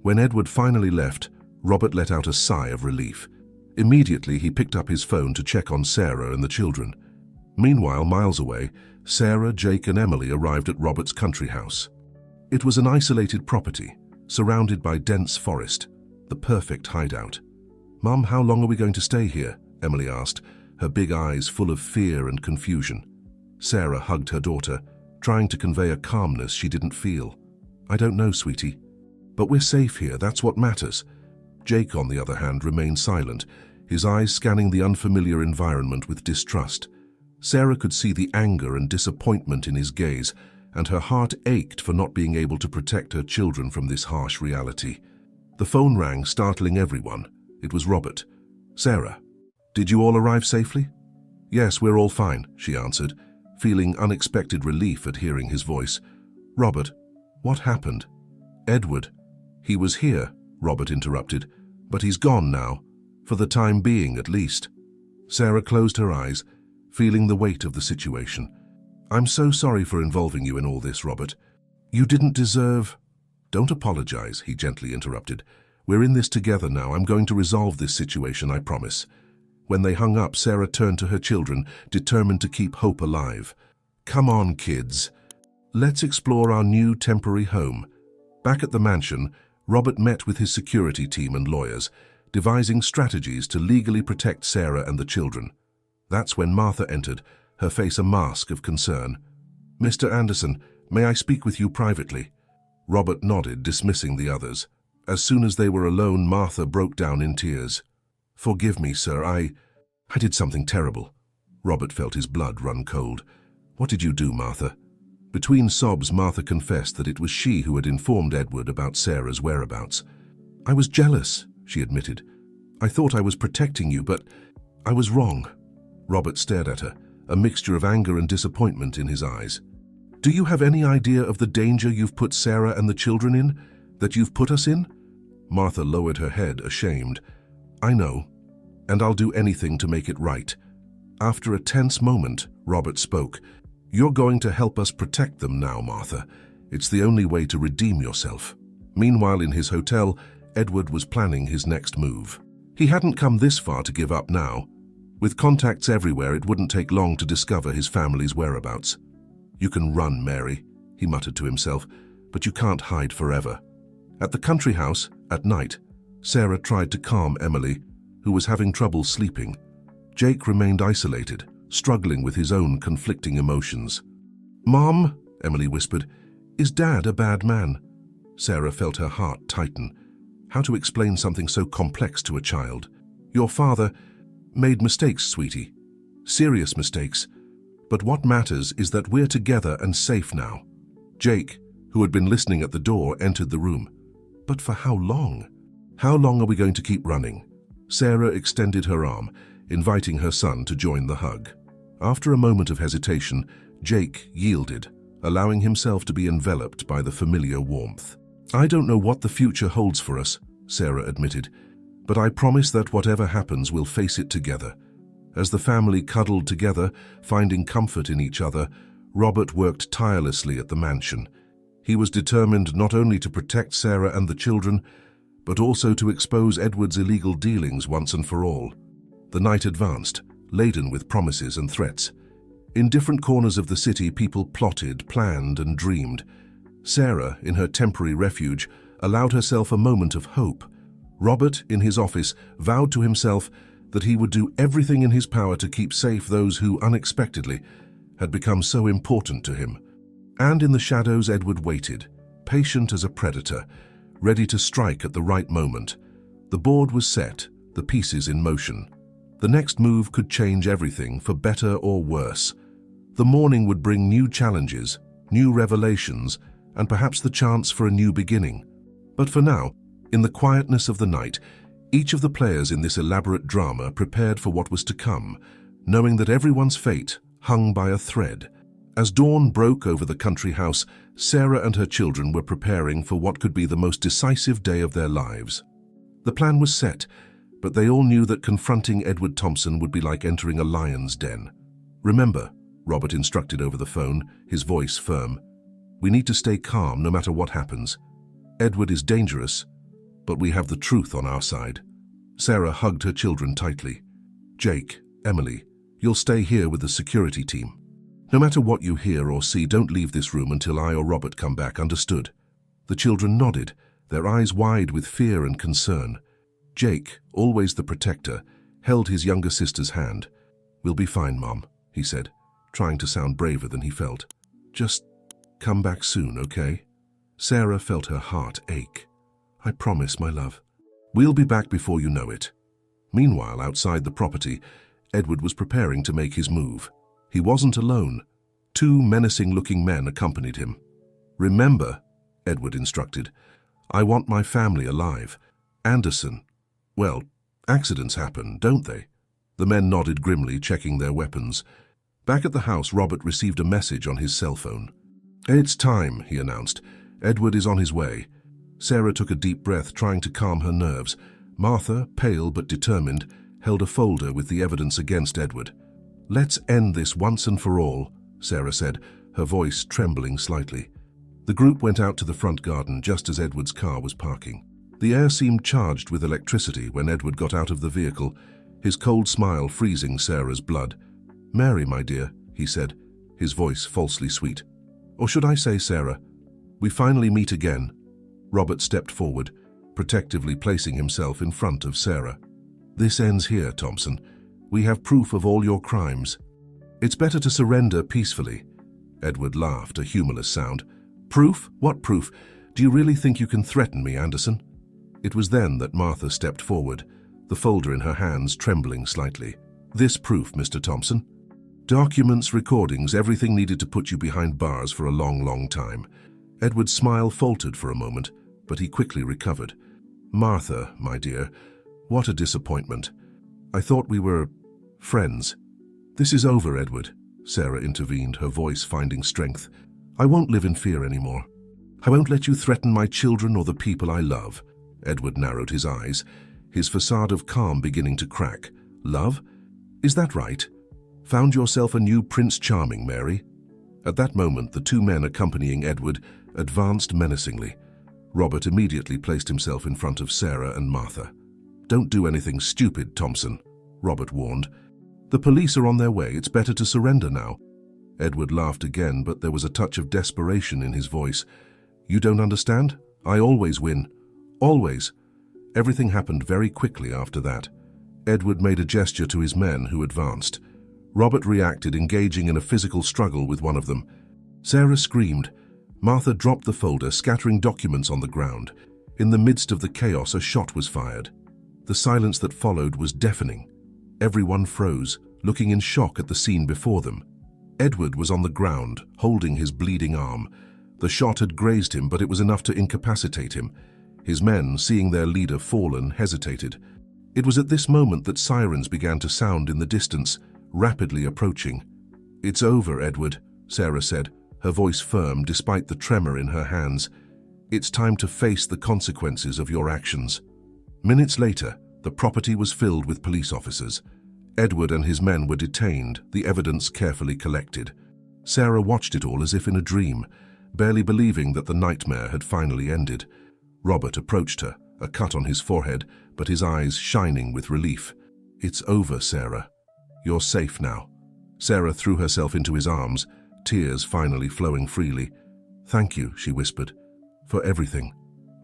When Edward finally left, Robert let out a sigh of relief. Immediately, he picked up his phone to check on Sarah and the children. Meanwhile, miles away, Sarah, Jake, and Emily arrived at Robert's country house. It was an isolated property, surrounded by dense forest, the perfect hideout. "Mum, how long are we going to stay here?" Emily asked, her big eyes full of fear and confusion. Sarah hugged her daughter, trying to convey a calmness she didn't feel. "I don't know, sweetie. But we're safe here, that's what matters." Jake, on the other hand, remained silent, his eyes scanning the unfamiliar environment with distrust. Sarah could see the anger and disappointment in his gaze, and her heart ached for not being able to protect her children from this harsh reality. The phone rang, startling everyone. It was Robert. "Sarah, did you all arrive safely?" "Yes, we're all fine," she answered, feeling unexpected relief at hearing his voice. "Robert, what happened?" "Edward. He was here," Robert interrupted, "but he's gone now, for the time being at least." Sarah closed her eyes, feeling the weight of the situation. "I'm so sorry for involving you in all this, Robert. You didn't deserve—" "Don't apologize," he gently interrupted. "We're in this together now. I'm going to resolve this situation, I promise." When they hung up, Sarah turned to her children, determined to keep hope alive. "Come on, kids. Let's explore our new temporary home." Back at the mansion, Robert met with his security team and lawyers, devising strategies to legally protect Sarah and the children. That's when Martha entered, her face a mask of concern. "Mr. Anderson, may I speak with you privately?" Robert nodded, dismissing the others. As soon as they were alone, Martha broke down in tears. "Forgive me, sir, I did something terrible." Robert felt his blood run cold. "What did you do, Martha?" Between sobs, Martha confessed that it was she who had informed Edward about Sarah's whereabouts. "I was jealous," she admitted. "I thought I was protecting you, but I was wrong." Robert stared at her, a mixture of anger and disappointment in his eyes. "Do you have any idea of the danger you've put Sarah and the children in, that you've put us in?" Martha lowered her head, ashamed. "I know, and I'll do anything to make it right." After a tense moment, Robert spoke. "You're going to help us protect them now, Martha. It's the only way to redeem yourself." Meanwhile, in his hotel, Edward was planning his next move. He hadn't come this far to give up now. With contacts everywhere, it wouldn't take long to discover his family's whereabouts. "You can run, Mary," he muttered to himself, "but you can't hide forever." At the country house, at night, Sarah tried to calm Emily, who was having trouble sleeping. Jake remained isolated, struggling with his own conflicting emotions. "Mom," Emily whispered, "is Dad a bad man?" Sarah felt her heart tighten. How to explain something so complex to a child? "Your father made mistakes, sweetie. Serious mistakes. But what matters is that we're together and safe now." Jake, who had been listening at the door, entered the room. "But for how long? How long are we going to keep running?" Sarah extended her arm, inviting her son to join the hug. After a moment of hesitation, Jake yielded, allowing himself to be enveloped by the familiar warmth. "I don't know what the future holds for us," Sarah admitted, "but I promise that whatever happens, we'll face it together." As the family cuddled together, finding comfort in each other, Robert worked tirelessly at the mansion. He was determined not only to protect Sarah and the children, but also to expose Edward's illegal dealings once and for all. The night advanced, laden with promises and threats. In different corners of the city, people plotted, planned, and dreamed. Sarah, in her temporary refuge, allowed herself a moment of hope. Robert, in his office, vowed to himself that he would do everything in his power to keep safe those who, unexpectedly, had become so important to him. And in the shadows, Edward waited, patient as a predator, ready to strike at the right moment. The board was set, the pieces in motion. The next move could change everything, for better or worse. The morning would bring new challenges, new revelations, and perhaps the chance for a new beginning. But for now, in the quietness of the night, each of the players in this elaborate drama prepared for what was to come, knowing that everyone's fate hung by a thread. As dawn broke over the country house, Sarah and her children were preparing for what could be the most decisive day of their lives. The plan was set, but they all knew that confronting Edward Thompson would be like entering a lion's den. "Remember," Robert instructed over the phone, his voice firm, "we need to stay calm no matter what happens. Edward is dangerous, but we have the truth on our side." Sarah hugged her children tightly. "Jake, Emily, you'll stay here with the security team. No matter what you hear or see, don't leave this room until I or Robert come back, understood?" The children nodded, their eyes wide with fear and concern. Jake, always the protector, held his younger sister's hand. "We'll be fine, Mom," he said, trying to sound braver than he felt. "Just come back soon, okay?" Sarah felt her heart ache. "I promise, my love. We'll be back before you know it." Meanwhile, outside the property, Edward was preparing to make his move. He wasn't alone. Two menacing-looking men accompanied him. "Remember," Edward instructed, "I want my family alive. Anderson, well, accidents happen, don't they?" The men nodded grimly, checking their weapons. Back at the house, Robert received a message on his cell phone. "It's time," he announced. "Edward is on his way." Sarah took a deep breath, trying to calm her nerves. Martha, pale but determined, held a folder with the evidence against Edward. "Let's end this once and for all," Sarah said, her voice trembling slightly. The group went out to the front garden just as Edward's car was parking. The air seemed charged with electricity when Edward got out of the vehicle, his cold smile freezing Sarah's blood. "Mary, my dear," he said, his voice falsely sweet. "Or should I say, Sarah, we finally meet again." Robert stepped forward, protectively placing himself in front of Sarah. "This ends here, Thompson. We have proof of all your crimes. It's better to surrender peacefully." Edward laughed, a humorless sound. "Proof? What proof? Do you really think you can threaten me, Anderson?" It was then that Martha stepped forward, the folder in her hands trembling slightly. "This proof, Mr. Thompson. Documents, recordings, everything needed to put you behind bars for a long, long time." Edward's smile faltered for a moment, but he quickly recovered. "Martha, my dear, what a disappointment. I thought we were friends." "This is over, Edward," Sarah intervened, her voice finding strength. "I won't live in fear anymore. I won't let you threaten my children or the people I love." Edward narrowed his eyes, his facade of calm beginning to crack. "Love? Is that right? Found yourself a new Prince Charming, Mary?" At that moment, the two men accompanying Edward advanced menacingly. Robert immediately placed himself in front of Sarah and Martha. "Don't do anything stupid, Thompson," Robert warned. "The police are on their way. It's better to surrender now." Edward laughed again, but there was a touch of desperation in his voice. "You don't understand? I always win. Always." Everything happened very quickly after that. Edward made a gesture to his men, who advanced. Robert reacted, engaging in a physical struggle with one of them. Sarah screamed. Martha dropped the folder, scattering documents on the ground. In the midst of the chaos, a shot was fired. The silence that followed was deafening. Everyone froze, looking in shock at the scene before them. Edward was on the ground, holding his bleeding arm. The shot had grazed him, but it was enough to incapacitate him. His men, seeing their leader fallen, hesitated. It was at this moment that sirens began to sound in the distance, rapidly approaching. "It's over, Edward," Sarah said, her voice firm despite the tremor in her hands. "It's time to face the consequences of your actions." Minutes later, the property was filled with police officers. Edward and his men were detained, the evidence carefully collected. Sarah watched it all as if in a dream, barely believing that the nightmare had finally ended. Robert approached her, a cut on his forehead, but his eyes shining with relief. "It's over, Sarah. You're safe now." Sarah threw herself into his arms, tears finally flowing freely. "Thank you," she whispered, "for everything."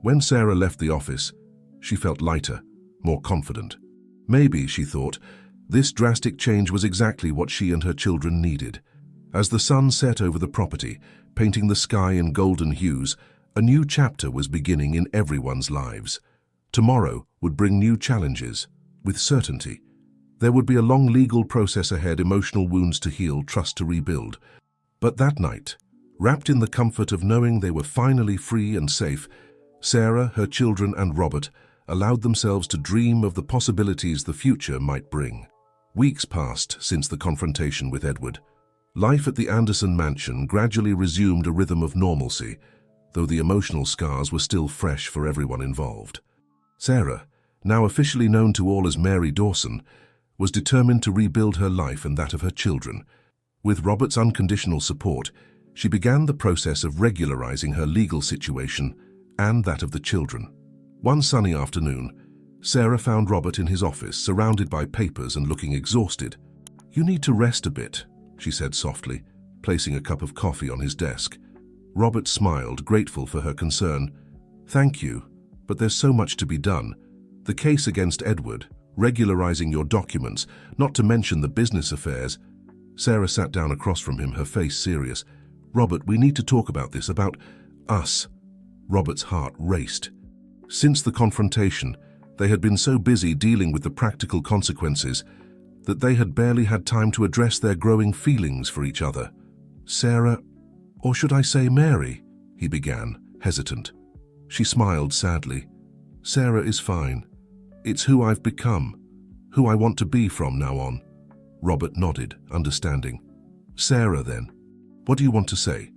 When Sarah left the office, she felt lighter, more confident. Maybe, she thought, this drastic change was exactly what she and her children needed. As the sun set over the property, painting the sky in golden hues, a new chapter was beginning in everyone's lives. Tomorrow would bring new challenges, with certainty. There would be a long legal process ahead, emotional wounds to heal, trust to rebuild. But that night, wrapped in the comfort of knowing they were finally free and safe, Sarah, her children, and Robert allowed themselves to dream of the possibilities the future might bring. Weeks passed since the confrontation with Edward. Life at the Anderson mansion gradually resumed a rhythm of normalcy, though the emotional scars were still fresh for everyone involved. Sarah, now officially known to all as Mary Dawson, was determined to rebuild her life and that of her children. With Robert's unconditional support, she began the process of regularizing her legal situation and that of the children. One sunny afternoon, Sarah found Robert in his office, surrounded by papers and looking exhausted. "You need to rest a bit," she said softly, placing a cup of coffee on his desk. Robert smiled, grateful for her concern. "Thank you, but there's so much to be done. The case against Edward, regularizing your documents, not to mention the business affairs." Sarah sat down across from him, her face serious. "Robert, we need to talk about this, about us." Robert's heart raced. Since the confrontation, they had been so busy dealing with the practical consequences that they had barely had time to address their growing feelings for each other. "Sarah, or should I say Mary?" he began, hesitant. She smiled sadly. "Sarah is fine. It's who I've become, who I want to be from now on." Robert nodded, understanding. "Sarah, then. What do you want to say?"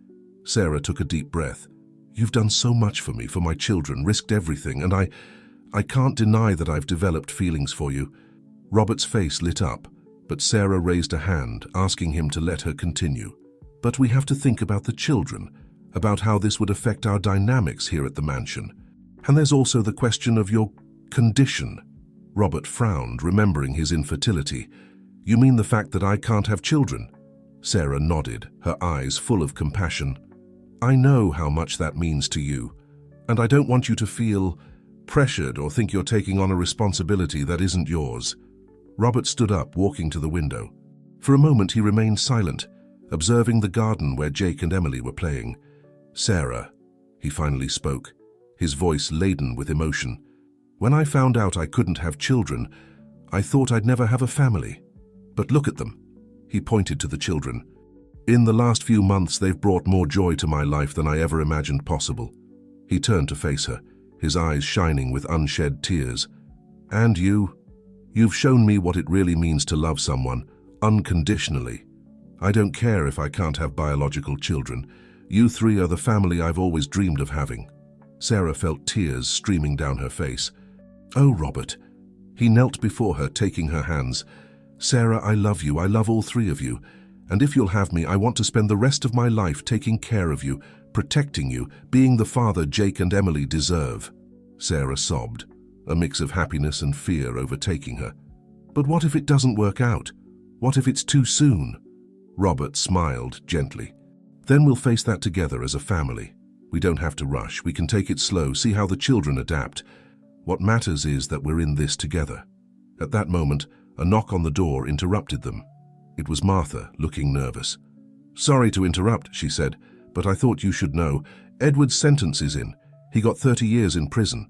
Sarah took a deep breath. "You've done so much for me, for my children, risked everything, and I can't deny that I've developed feelings for you." Robert's face lit up, but Sarah raised a hand, asking him to let her continue. "But we have to think about the children, about how this would affect our dynamics here at the mansion. And there's also the question of your condition." Robert frowned, remembering his infertility. "You mean the fact that I can't have children?" Sarah nodded, her eyes full of compassion. "I know how much that means to you, and I don't want you to feel pressured or think you're taking on a responsibility that isn't yours." Robert stood up, walking to the window. For a moment he remained silent, observing the garden where Jake and Emily were playing. "Sarah," he finally spoke, his voice laden with emotion. "When I found out I couldn't have children, I thought I'd never have a family. But look at them." He pointed to the children. "In the last few months, they've brought more joy to my life than I ever imagined possible." He turned to face her, his eyes shining with unshed tears. "And you've shown me what it really means to love someone, unconditionally. I don't care if I can't have biological children. You three are the family I've always dreamed of having." Sarah felt tears streaming down her face. "Oh, Robert." He knelt before her, taking her hands. "Sarah, I love you. I love all three of you. And if you'll have me, I want to spend the rest of my life taking care of you, protecting you, being the father Jake and Emily deserve." Sarah sobbed, a mix of happiness and fear overtaking her. "But what if it doesn't work out? What if it's too soon?" Robert smiled gently. Then we'll face that together as a family. We don't have to rush. We can take it slow, see how the children adapt. What matters is that we're in this together. At that moment, a knock on the door interrupted them. It was Martha, looking nervous. "Sorry to interrupt," she said, "but I thought you should know. Edward's sentence is in. He got 30 years in prison."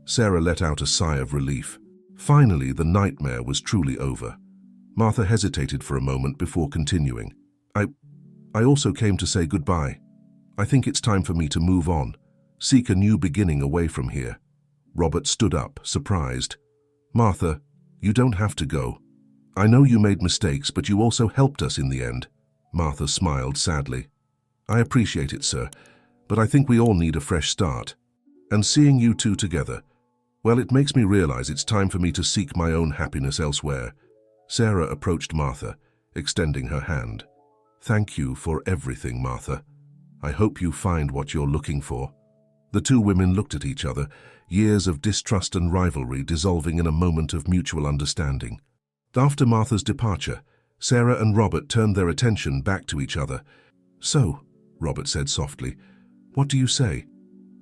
Sarah let out a sigh of relief. Finally, the nightmare was truly over. Martha hesitated for a moment before continuing. I also came to say goodbye. I think it's time for me to move on, seek a new beginning away from here." Robert stood up, surprised. "Martha, you don't have to go. I know you made mistakes, but you also helped us in the end." Martha smiled sadly. "I appreciate it, sir, but I think we all need a fresh start. And seeing you two together, well, it makes me realize it's time for me to seek my own happiness elsewhere." Sarah approached Martha, extending her hand. "Thank you for everything, Martha. I hope you find what you're looking for." The two women looked at each other, years of distrust and rivalry dissolving in a moment of mutual understanding. After Martha's departure, Sarah and Robert turned their attention back to each other. "So," Robert said softly, "what do you say?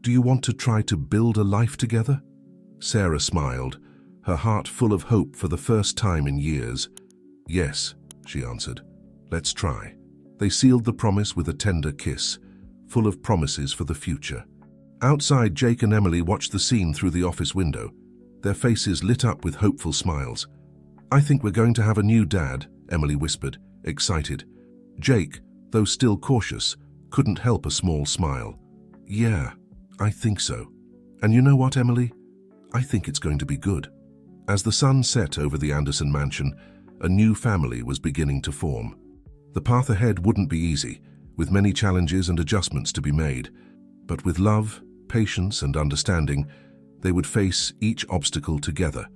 Do you want to try to build a life together?" Sarah smiled, her heart full of hope for the first time in years. "Yes," she answered. "Let's try." They sealed the promise with a tender kiss, full of promises for the future. Outside, Jake and Emily watched the scene through the office window, their faces lit up with hopeful smiles. "I think we're going to have a new dad," Emily whispered, excited. Jake, though still cautious, couldn't help a small smile. "Yeah, I think so. And you know what, Emily? I think it's going to be good." As the sun set over the Anderson mansion, a new family was beginning to form. The path ahead wouldn't be easy, with many challenges and adjustments to be made. But with love, patience, and understanding, they would face each obstacle together.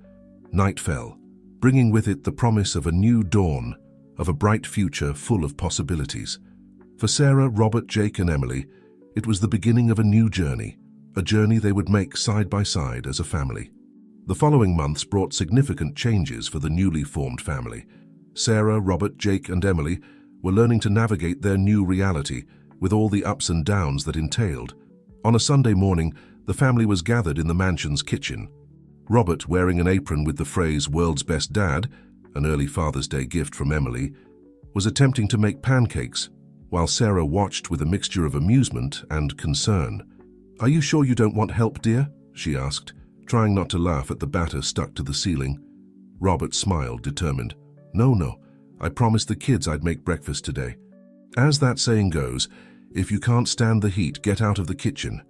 Night fell, bringing with it the promise of a new dawn, of a bright future full of possibilities. For Sarah, Robert, Jake, and Emily, it was the beginning of a new journey, a journey they would make side by side as a family. The following months brought significant changes for the newly formed family. Sarah, Robert, Jake, and Emily were learning to navigate their new reality with all the ups and downs that entailed. On a Sunday morning, the family was gathered in the mansion's kitchen. Robert, wearing an apron with the phrase "World's Best Dad," an early Father's Day gift from Emily, was attempting to make pancakes, while Sarah watched with a mixture of amusement and concern. "Are you sure you don't want help, dear?" she asked, trying not to laugh at the batter stuck to the ceiling. Robert smiled, determined. No, I promised the kids I'd make breakfast today." As that saying goes, if you can't stand the heat, get out of the kitchen.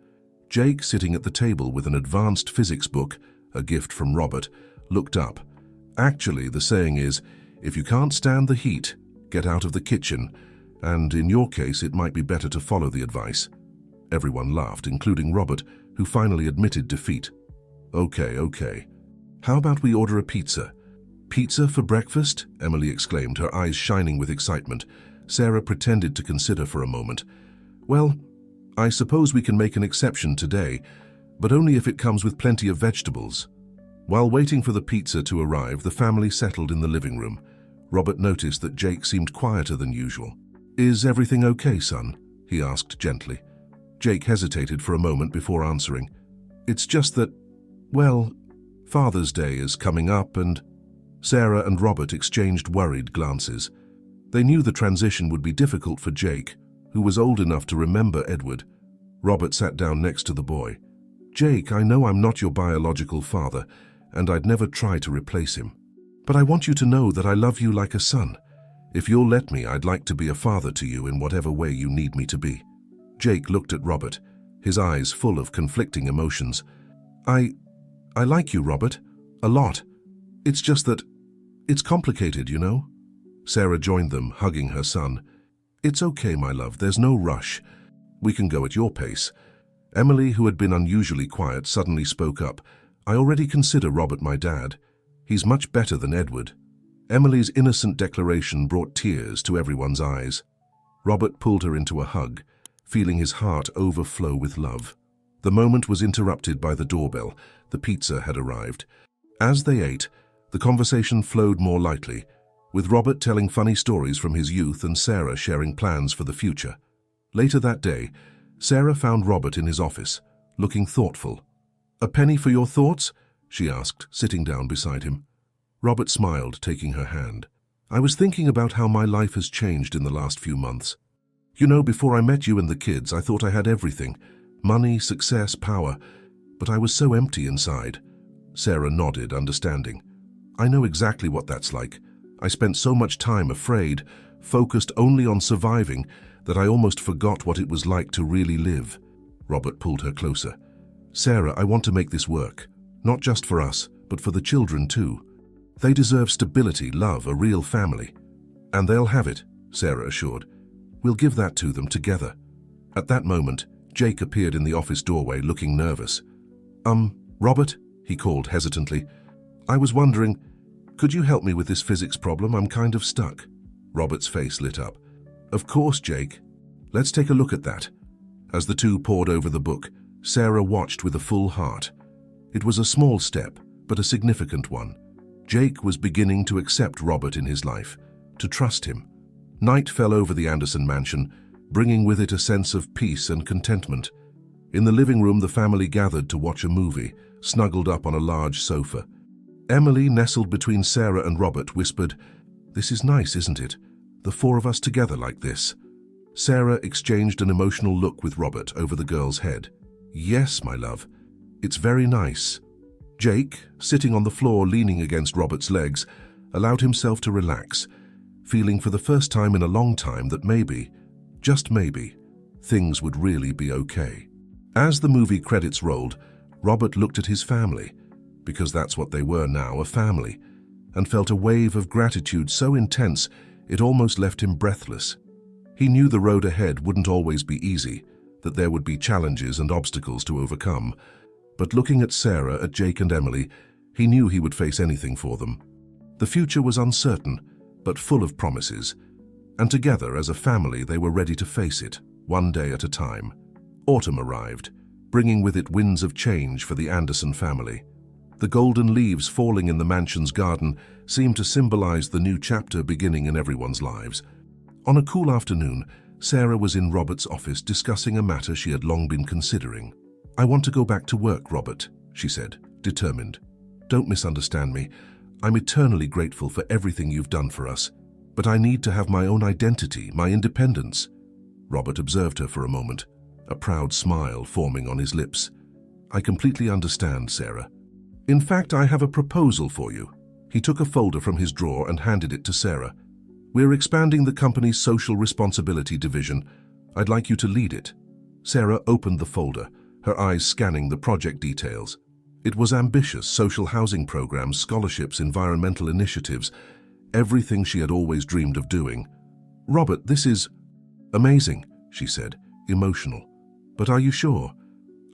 Jake, sitting at the table with an advanced physics book, a gift from Robert, looked up. Actually, the saying is, if you can't stand the heat, get out of the kitchen, and in your case, it might be better to follow the advice. Everyone laughed, including Robert, who finally admitted defeat. Okay. How about we order a pizza?" "Pizza for breakfast?" Emily exclaimed, her eyes shining with excitement. Sarah pretended to consider for a moment. "Well, I suppose we can make an exception today, but only if it comes with plenty of vegetables." While waiting for the pizza to arrive, the family settled in the living room. Robert noticed that Jake seemed quieter than usual. "Is everything okay, son?" he asked gently. Jake hesitated for a moment before answering. "It's just that, well, Father's Day is coming up and—" Sarah and Robert exchanged worried glances. They knew the transition would be difficult for Jake, who was old enough to remember Edward. Robert sat down next to the boy. "Jake, I know I'm not your biological father, and I'd never try to replace him. But I want you to know that I love you like a son. If you'll let me, I'd like to be a father to you in whatever way you need me to be." Jake looked at Robert, his eyes full of conflicting emotions. I like you, Robert, a lot. It's just that it's complicated, you know?" Sarah joined them, hugging her son. "It's okay, my love, there's no rush. We can go at your pace." Emily, who had been unusually quiet, suddenly spoke up. "I already consider Robert my dad. He's much better than Edward." Emily's innocent declaration brought tears to everyone's eyes. Robert pulled her into a hug, feeling his heart overflow with love. The moment was interrupted by the doorbell. The pizza had arrived. As they ate, the conversation flowed more lightly. with Robert telling funny stories from his youth and Sarah sharing plans for the future. Later that day, Sarah found Robert in his office, looking thoughtful. "A penny for your thoughts?" she asked, sitting down beside him. Robert smiled, taking her hand. "I was thinking about how my life has changed in the last few months. You know, before I met you and the kids, I thought I had everything. Money, success, power. But I was so empty inside." Sarah nodded, understanding. "I know exactly what that's like. I spent so much time afraid, focused only on surviving, that I almost forgot what it was like to really live." Robert pulled her closer. "Sarah, I want to make this work. Not just for us, but for the children too. They deserve stability, love, a real family." "And they'll have it," Sarah assured. "We'll give that to them together." At that moment, Jake appeared in the office doorway, looking nervous. Robert," he called hesitantly. "I was wondering, could you help me with this physics problem? I'm kind of stuck." Robert's face lit up. "Of course, Jake. Let's take a look at that." As the two pored over the book, Sarah watched with a full heart. It was a small step, but a significant one. Jake was beginning to accept Robert in his life, to trust him. Night fell over the Anderson mansion, bringing with it a sense of peace and contentment. In the living room, the family gathered to watch a movie, snuggled up on a large sofa. Emily, nestled between Sarah and Robert, whispered, "This is nice, isn't it? The four of us together like this." Sarah exchanged an emotional look with Robert over the girl's head. "Yes, my love. It's very nice." Jake, sitting on the floor leaning against Robert's legs, allowed himself to relax, feeling for the first time in a long time that maybe, just maybe, things would really be okay. As the movie credits rolled, Robert looked at his family, because that's what they were now, a family, and felt a wave of gratitude so intense it almost left him breathless. He knew the road ahead wouldn't always be easy, that there would be challenges and obstacles to overcome. But looking at Sarah, at Jake and Emily, he knew he would face anything for them. The future was uncertain, but full of promises. And together, as a family, they were ready to face it, one day at a time. Autumn arrived, bringing with it winds of change for the Anderson family. The golden leaves falling in the mansion's garden seemed to symbolize the new chapter beginning in everyone's lives. On a cool afternoon, Sarah was in Robert's office discussing a matter she had long been considering. "I want to go back to work, Robert," she said, determined. "Don't misunderstand me. I'm eternally grateful for everything you've done for us. But I need to have my own identity, my independence." Robert observed her for a moment, a proud smile forming on his lips. "I completely understand, Sarah. In fact, I have a proposal for you." He took a folder from his drawer and handed it to Sarah. "We're expanding the company's social responsibility division. I'd like you to lead it." Sarah opened the folder, her eyes scanning the project details. It was ambitious: social housing programs, scholarships, environmental initiatives, everything she had always dreamed of doing. "Robert, this is amazing," she said, emotional. "But are you sure?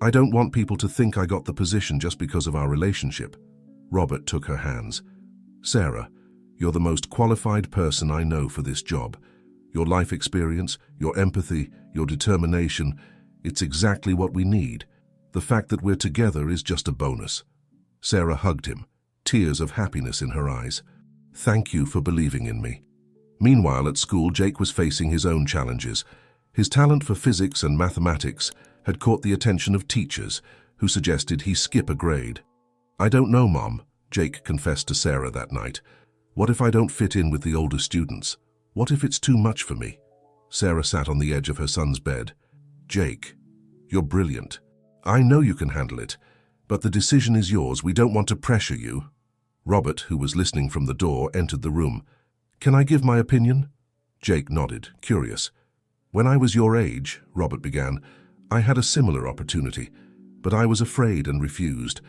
I don't want people to think I got the position just because of our relationship." Robert took her hands. "Sarah, you're the most qualified person I know for this job. Your life experience, your empathy, your determination, it's exactly what we need. The fact that we're together is just a bonus." Sarah hugged him, tears of happiness in her eyes. "Thank you for believing in me." Meanwhile, at school, Jake was facing his own challenges. His talent for physics and mathematics had caught the attention of teachers, who suggested he skip a grade. "I don't know, Mom," Jake confessed to Sarah that night. "What if I don't fit in with the older students? What if it's too much for me?" Sarah sat on the edge of her son's bed. "Jake, you're brilliant. I know you can handle it, but the decision is yours. We don't want to pressure you." Robert, who was listening from the door, entered the room. "Can I give my opinion?" Jake nodded, curious. "When I was your age," Robert began, "I had a similar opportunity, but I was afraid and refused.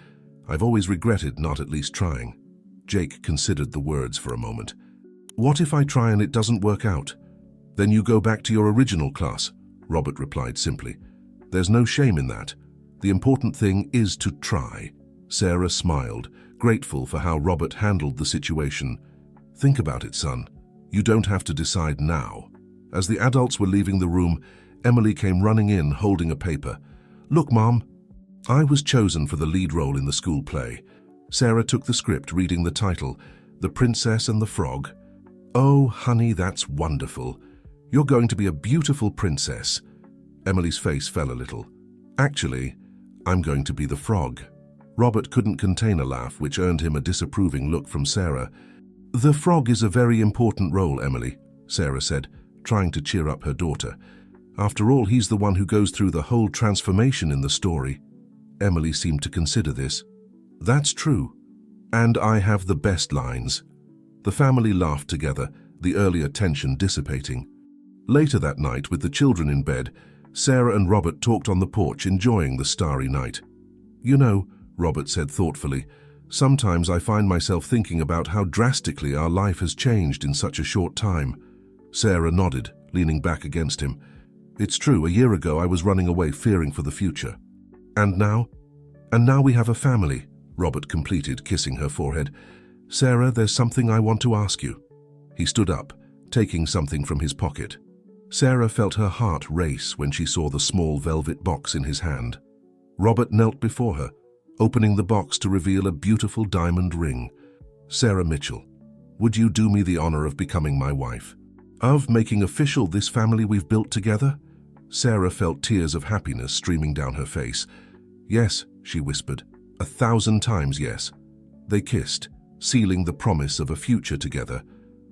I've always regretted not at least trying." Jake considered the words for a moment. "What if I try and it doesn't work out?" "Then you go back to your original class," Robert replied simply. "There's no shame in that. The important thing is to try." Sarah smiled, grateful for how Robert handled the situation. "Think about it, son. You don't have to decide now." As the adults were leaving the room, Emily came running in, holding a paper. "Look, Mom, I was chosen for the lead role in the school play." Sarah took the script, reading the title, "The Princess and the Frog." "Oh, honey, that's wonderful. You're going to be a beautiful princess." Emily's face fell a little. "Actually, I'm going to be the frog." Robert couldn't contain a laugh, which earned him a disapproving look from Sarah. "The frog is a very important role, Emily," Sarah said, trying to cheer up her daughter. "After all, he's the one who goes through the whole transformation in the story." Emily seemed to consider this. "That's true. And I have the best lines." The family laughed together, the earlier tension dissipating. Later that night, with the children in bed, Sarah and Robert talked on the porch, enjoying the starry night. "You know," Robert said thoughtfully, "sometimes I find myself thinking about how drastically our life has changed in such a short time." Sarah nodded, leaning back against him. "It's true, a year ago I was running away, fearing for the future. And now? And now we have a family," Robert completed, kissing her forehead. "Sarah, there's something I want to ask you." He stood up, taking something from his pocket. Sarah felt her heart race when she saw the small velvet box in his hand. Robert knelt before her, opening the box to reveal a beautiful diamond ring. "Sarah Mitchell, would you do me the honor of becoming my wife? Of making official this family we've built together?" Sarah felt tears of happiness streaming down her face. "Yes," she whispered, "1,000 times yes." They kissed, sealing the promise of a future together.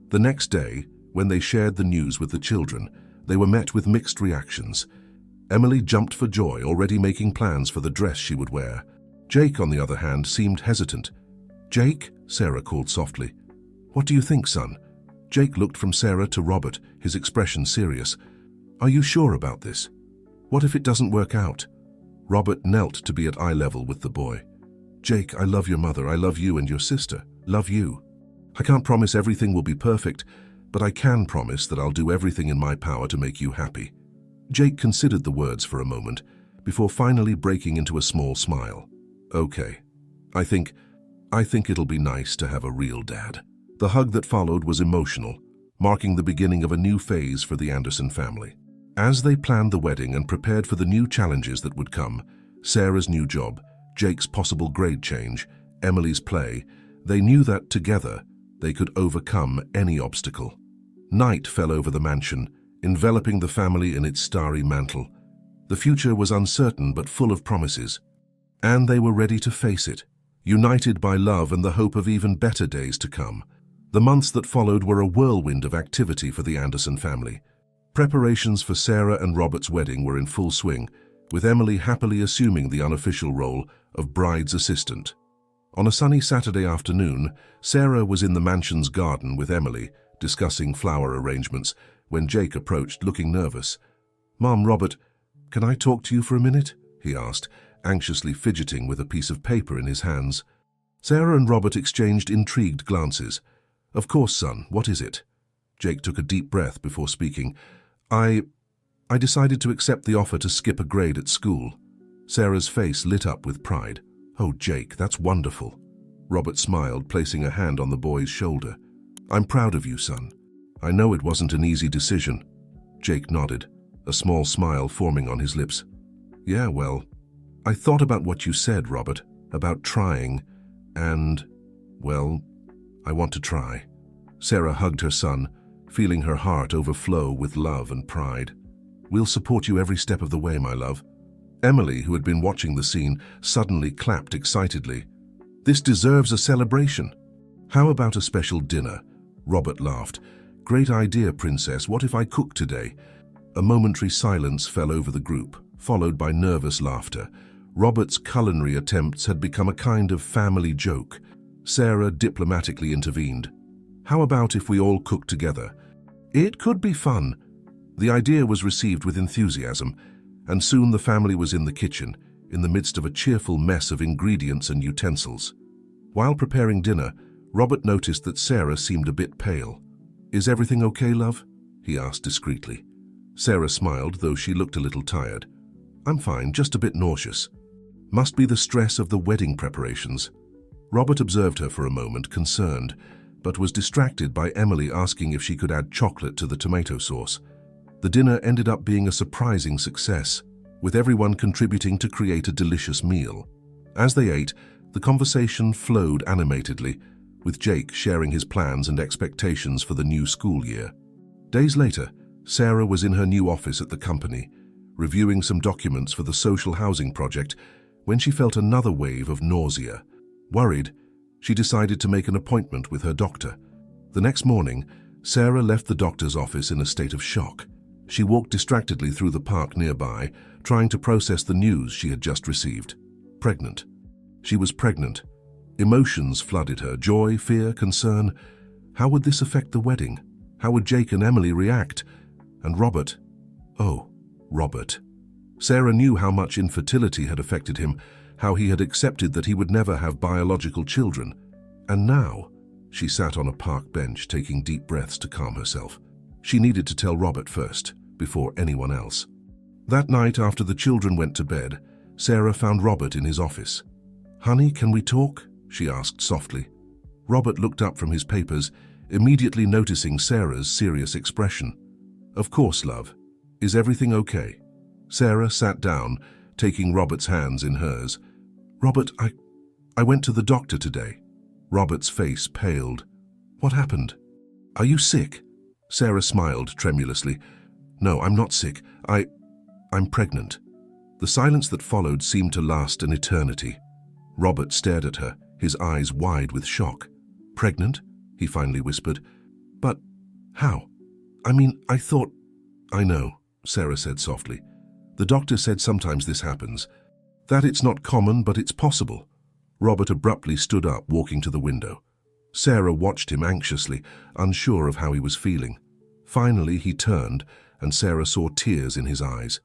The next day, when they shared the news with the children, they were met with mixed reactions. Emily jumped for joy, already making plans for the dress she would wear. Jake, on the other hand, seemed hesitant. "Jake," Sarah called softly. "What do you think, son?" Jake looked from Sarah to Robert, his expression serious. "Are you sure about this? What if it doesn't work out?" Robert knelt to be at eye level with the boy. "Jake, I love your mother, I love you and your sister. Love you. I can't promise everything will be perfect, but I can promise that I'll do everything in my power to make you happy." Jake considered the words for a moment, before finally breaking into a small smile. "Okay. I think it'll be nice to have a real dad." The hug that followed was emotional, marking the beginning of a new phase for the Anderson family. As they planned the wedding and prepared for the new challenges that would come, Sarah's new job, Jake's possible grade change, Emily's play, they knew that together they could overcome any obstacle. Night fell over the mansion, enveloping the family in its starry mantle. The future was uncertain but full of promises, and they were ready to face it, united by love and the hope of even better days to come. The months that followed were a whirlwind of activity for the Anderson family. Preparations for Sarah and Robert's wedding were in full swing, with Emily happily assuming the unofficial role of bride's assistant. On a sunny Saturday afternoon, Sarah was in the mansion's garden with Emily, discussing flower arrangements, when Jake approached, looking nervous. "Mom, Robert, can I talk to you for a minute?" he asked, anxiously fidgeting with a piece of paper in his hands. Sarah and Robert exchanged intrigued glances. "Of course, son, what is it?" Jake took a deep breath before speaking. I decided to accept the offer to skip a grade at school." Sarah's face lit up with pride. "Oh, Jake, that's wonderful." Robert smiled, placing a hand on the boy's shoulder. "I'm proud of you, son. I know it wasn't an easy decision." Jake nodded, a small smile forming on his lips. "Yeah, well, I thought about what you said, Robert, about trying, and, well, I want to try." Sarah hugged her son, feeling her heart overflow with love and pride. "We'll support you every step of the way, my love." Emily, who had been watching the scene, suddenly clapped excitedly. "This deserves a celebration." "How about a special dinner?" Robert laughed. "Great idea, Princess. What if I cook today?" A momentary silence fell over the group, followed by nervous laughter. Robert's culinary attempts had become a kind of family joke. Sarah diplomatically intervened. "How about if we all cook together? It could be fun." The idea was received with enthusiasm, and soon the family was in the kitchen, in the midst of a cheerful mess of ingredients and utensils. While preparing dinner, Robert noticed that Sarah seemed a bit pale. "Is everything okay, love?" he asked discreetly. Sarah smiled, though she looked a little tired. "I'm fine, just a bit nauseous." "Must be the stress of the wedding preparations." Robert observed her for a moment, concerned, but was distracted by Emily asking if she could add chocolate to the tomato sauce. The dinner ended up being a surprising success, with everyone contributing to create a delicious meal. As they ate, the conversation flowed animatedly, with Jake sharing his plans and expectations for the new school year. Days later, Sarah was in her new office at the company, reviewing some documents for the social housing project, when she felt another wave of nausea. Worried, she decided to make an appointment with her doctor. The next morning, Sarah left the doctor's office in a state of shock. She walked distractedly through the park nearby, trying to process the news she had just received. Pregnant. She was pregnant. Emotions flooded her: joy, fear, concern. How would this affect the wedding? How would Jake and Emily react? And Robert? Oh, Robert. Sarah knew how much infertility had affected him, how he had accepted that he would never have biological children. And now, she sat on a park bench, taking deep breaths to calm herself. She needed to tell Robert first, before anyone else. That night, after the children went to bed, Sarah found Robert in his office. "Honey, can we talk?" she asked softly. Robert looked up from his papers, immediately noticing Sarah's serious expression. "Of course, love. Is everything okay?" Sarah sat down, taking Robert's hands in hers. "Robert, I went to the doctor today." Robert's face paled. "What happened? Are you sick?" Sarah smiled tremulously. "No, I'm not sick. I'm pregnant." The silence that followed seemed to last an eternity. Robert stared at her, his eyes wide with shock. "Pregnant?" he finally whispered. "But how? I mean, I thought—" "I know," Sarah said softly. "The doctor said sometimes this happens. That it's not common, but it's possible." Robert abruptly stood up, walking to the window. Sarah watched him anxiously, unsure of how he was feeling. Finally, he turned, and Sarah saw tears in his eyes.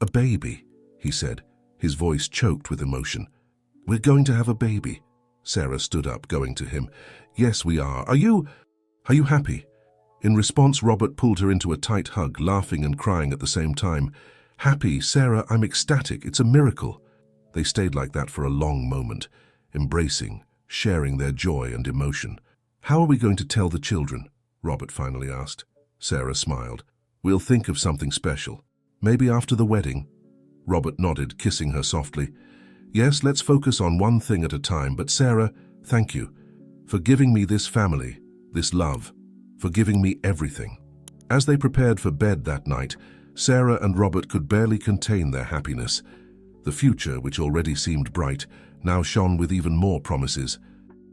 "A baby," he said, his voice choked with emotion. "We're going to have a baby." Sarah stood up, going to him. "Yes, we are. Are you happy?" In response, Robert pulled her into a tight hug, laughing and crying at the same time. "Happy, Sarah, I'm ecstatic. It's a miracle." They stayed like that for a long moment, embracing, sharing their joy and emotion. "How are we going to tell the children?" Robert finally asked. Sarah smiled. "We'll think of something special. Maybe after the wedding." Robert nodded, kissing her softly. "Yes, let's focus on one thing at a time, but Sarah, thank you for giving me this family, this love, for giving me everything." As they prepared for bed that night, Sarah and Robert could barely contain their happiness. The future, which already seemed bright, now shone with even more promises.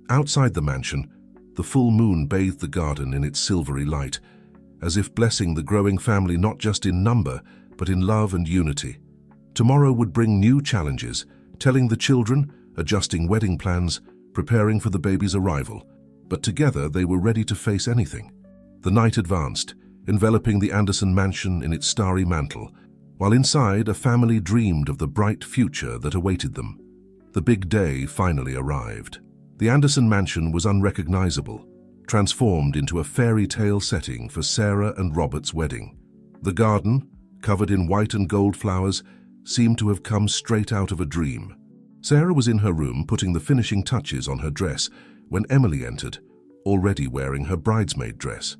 Outside the mansion, the full moon bathed the garden in its silvery light, as if blessing the growing family not just in number, but in love and unity. Tomorrow would bring new challenges, telling the children, adjusting wedding plans, preparing for the baby's arrival. But together they were ready to face anything. The night advanced, enveloping the Anderson mansion in its starry mantle, while inside a family dreamed of the bright future that awaited them. The big day finally arrived. The Anderson mansion was unrecognizable, transformed into a fairy tale setting for Sarah and Robert's wedding. The garden, covered in white and gold flowers, seemed to have come straight out of a dream. Sarah was in her room putting the finishing touches on her dress when Emily entered, already wearing her bridesmaid dress.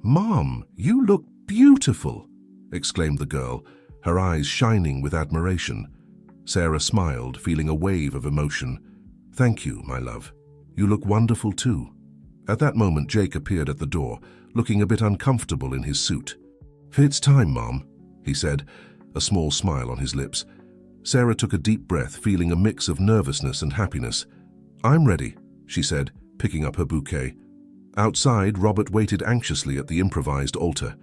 "Mom, you look beautiful!" exclaimed the girl, her eyes shining with admiration. Sarah smiled, feeling a wave of emotion. "Thank you, my love. You look wonderful too." At that moment, Jake appeared at the door, looking a bit uncomfortable in his suit. "It's time, Mom," he said, a small smile on his lips. Sarah took a deep breath, feeling a mix of nervousness and happiness. "I'm ready," she said, picking up her bouquet. Outside, Robert waited anxiously at the improvised altar.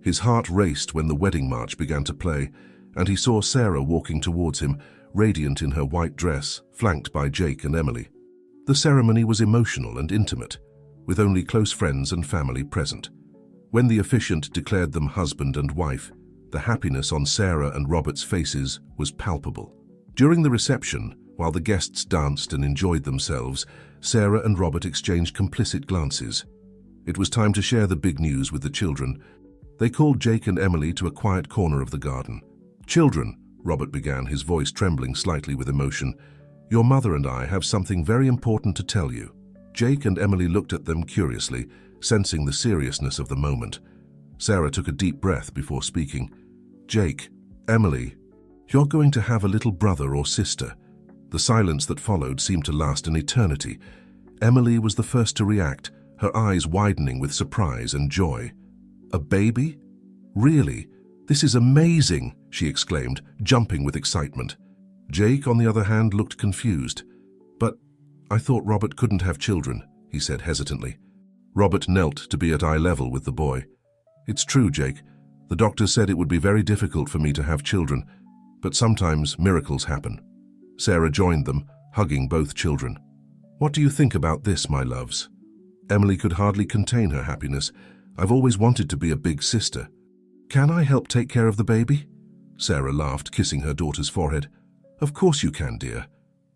His heart raced when the wedding march began to play, and he saw Sarah walking towards him, radiant in her white dress, flanked by Jake and Emily. The ceremony was emotional and intimate, with only close friends and family present. When the officiant declared them husband and wife, the happiness on Sarah and Robert's faces was palpable. During the reception, while the guests danced and enjoyed themselves, Sarah and Robert exchanged complicit glances. It was time to share the big news with the children. They called Jake and Emily to a quiet corner of the garden. "Children," Robert began, his voice trembling slightly with emotion, "your mother and I have something very important to tell you." Jake and Emily looked at them curiously, sensing the seriousness of the moment. Sarah took a deep breath before speaking. "Jake, Emily, you're going to have a little brother or sister." The silence that followed seemed to last an eternity. Emily was the first to react, her eyes widening with surprise and joy. "A baby? Really? This is amazing!" she exclaimed, jumping with excitement. Jake, on the other hand, looked confused. "But I thought Robert couldn't have children," he said hesitantly. Robert knelt to be at eye level with the boy. "It's true, Jake. The doctor said it would be very difficult for me to have children, but sometimes miracles happen." Sarah joined them, hugging both children. "What do you think about this, my loves?" Emily could hardly contain her happiness. "I've always wanted to be a big sister. Can I help take care of the baby?" Sarah laughed, kissing her daughter's forehead. "Of course you can, dear."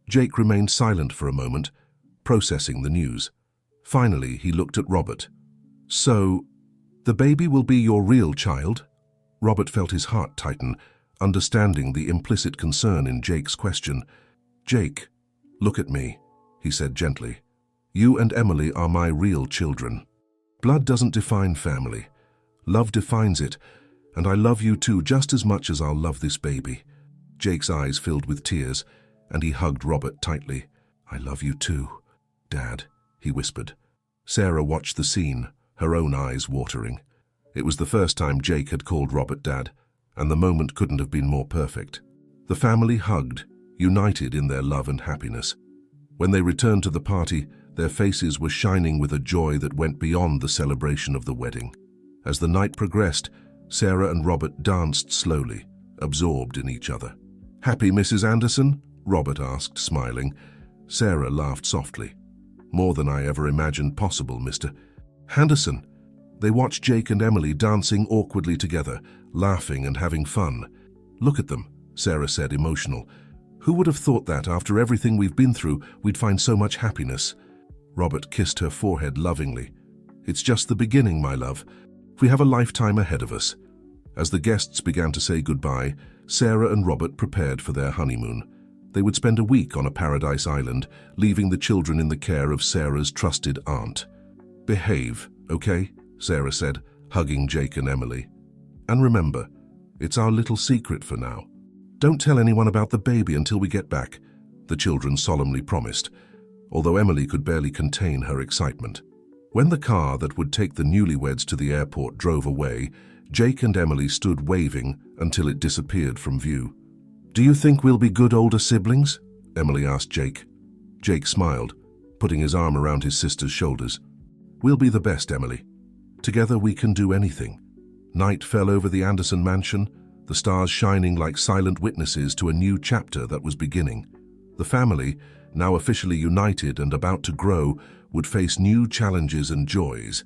Jake remained silent for a moment, processing the news. Finally, he looked at Robert. "So, the baby will be your real child?" Robert felt his heart tighten, understanding the implicit concern in Jake's question. "Jake, look at me," he said gently. "You and Emily are my real children. Blood doesn't define family. Love defines it, and I love you too just as much as I'll love this baby." Jake's eyes filled with tears, and he hugged Robert tightly. "I love you too, Dad," he whispered. Sarah watched the scene, her own eyes watering. It was the first time Jake had called Robert Dad, and the moment couldn't have been more perfect. The family hugged, united in their love and happiness. When they returned to the party, their faces were shining with a joy that went beyond the celebration of the wedding. As the night progressed, Sarah and Robert danced slowly, absorbed in each other. "Happy, Mrs. Anderson?" Robert asked, smiling. Sarah laughed softly. "More than I ever imagined possible, Mr. Henderson." They watched Jake and Emily dancing awkwardly together, laughing and having fun. "Look at them," Sarah said, emotional. "Who would have thought that, after everything we've been through, we'd find so much happiness?" Robert kissed her forehead lovingly. "It's just the beginning, my love. We have a lifetime ahead of us." As the guests began to say goodbye, Sarah and Robert prepared for their honeymoon. They would spend a week on a paradise island, leaving the children in the care of Sarah's trusted aunt. "Behave, okay?" Sarah said, hugging Jake and Emily. "And remember, it's our little secret for now. Don't tell anyone about the baby until we get back," the children solemnly promised, although Emily could barely contain her excitement. When the car that would take the newlyweds to the airport drove away, Jake and Emily stood waving until it disappeared from view. "Do you think we'll be good older siblings?" Emily asked Jake. Jake smiled, putting his arm around his sister's shoulders. "We'll be the best, Emily. Together we can do anything." Night fell over the Anderson mansion, the stars shining like silent witnesses to a new chapter that was beginning. The family, now officially united and about to grow, would face new challenges and joys.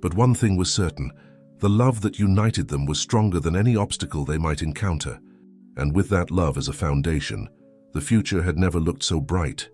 But one thing was certain: the love that united them was stronger than any obstacle they might encounter. And with that love as a foundation, the future had never looked so bright.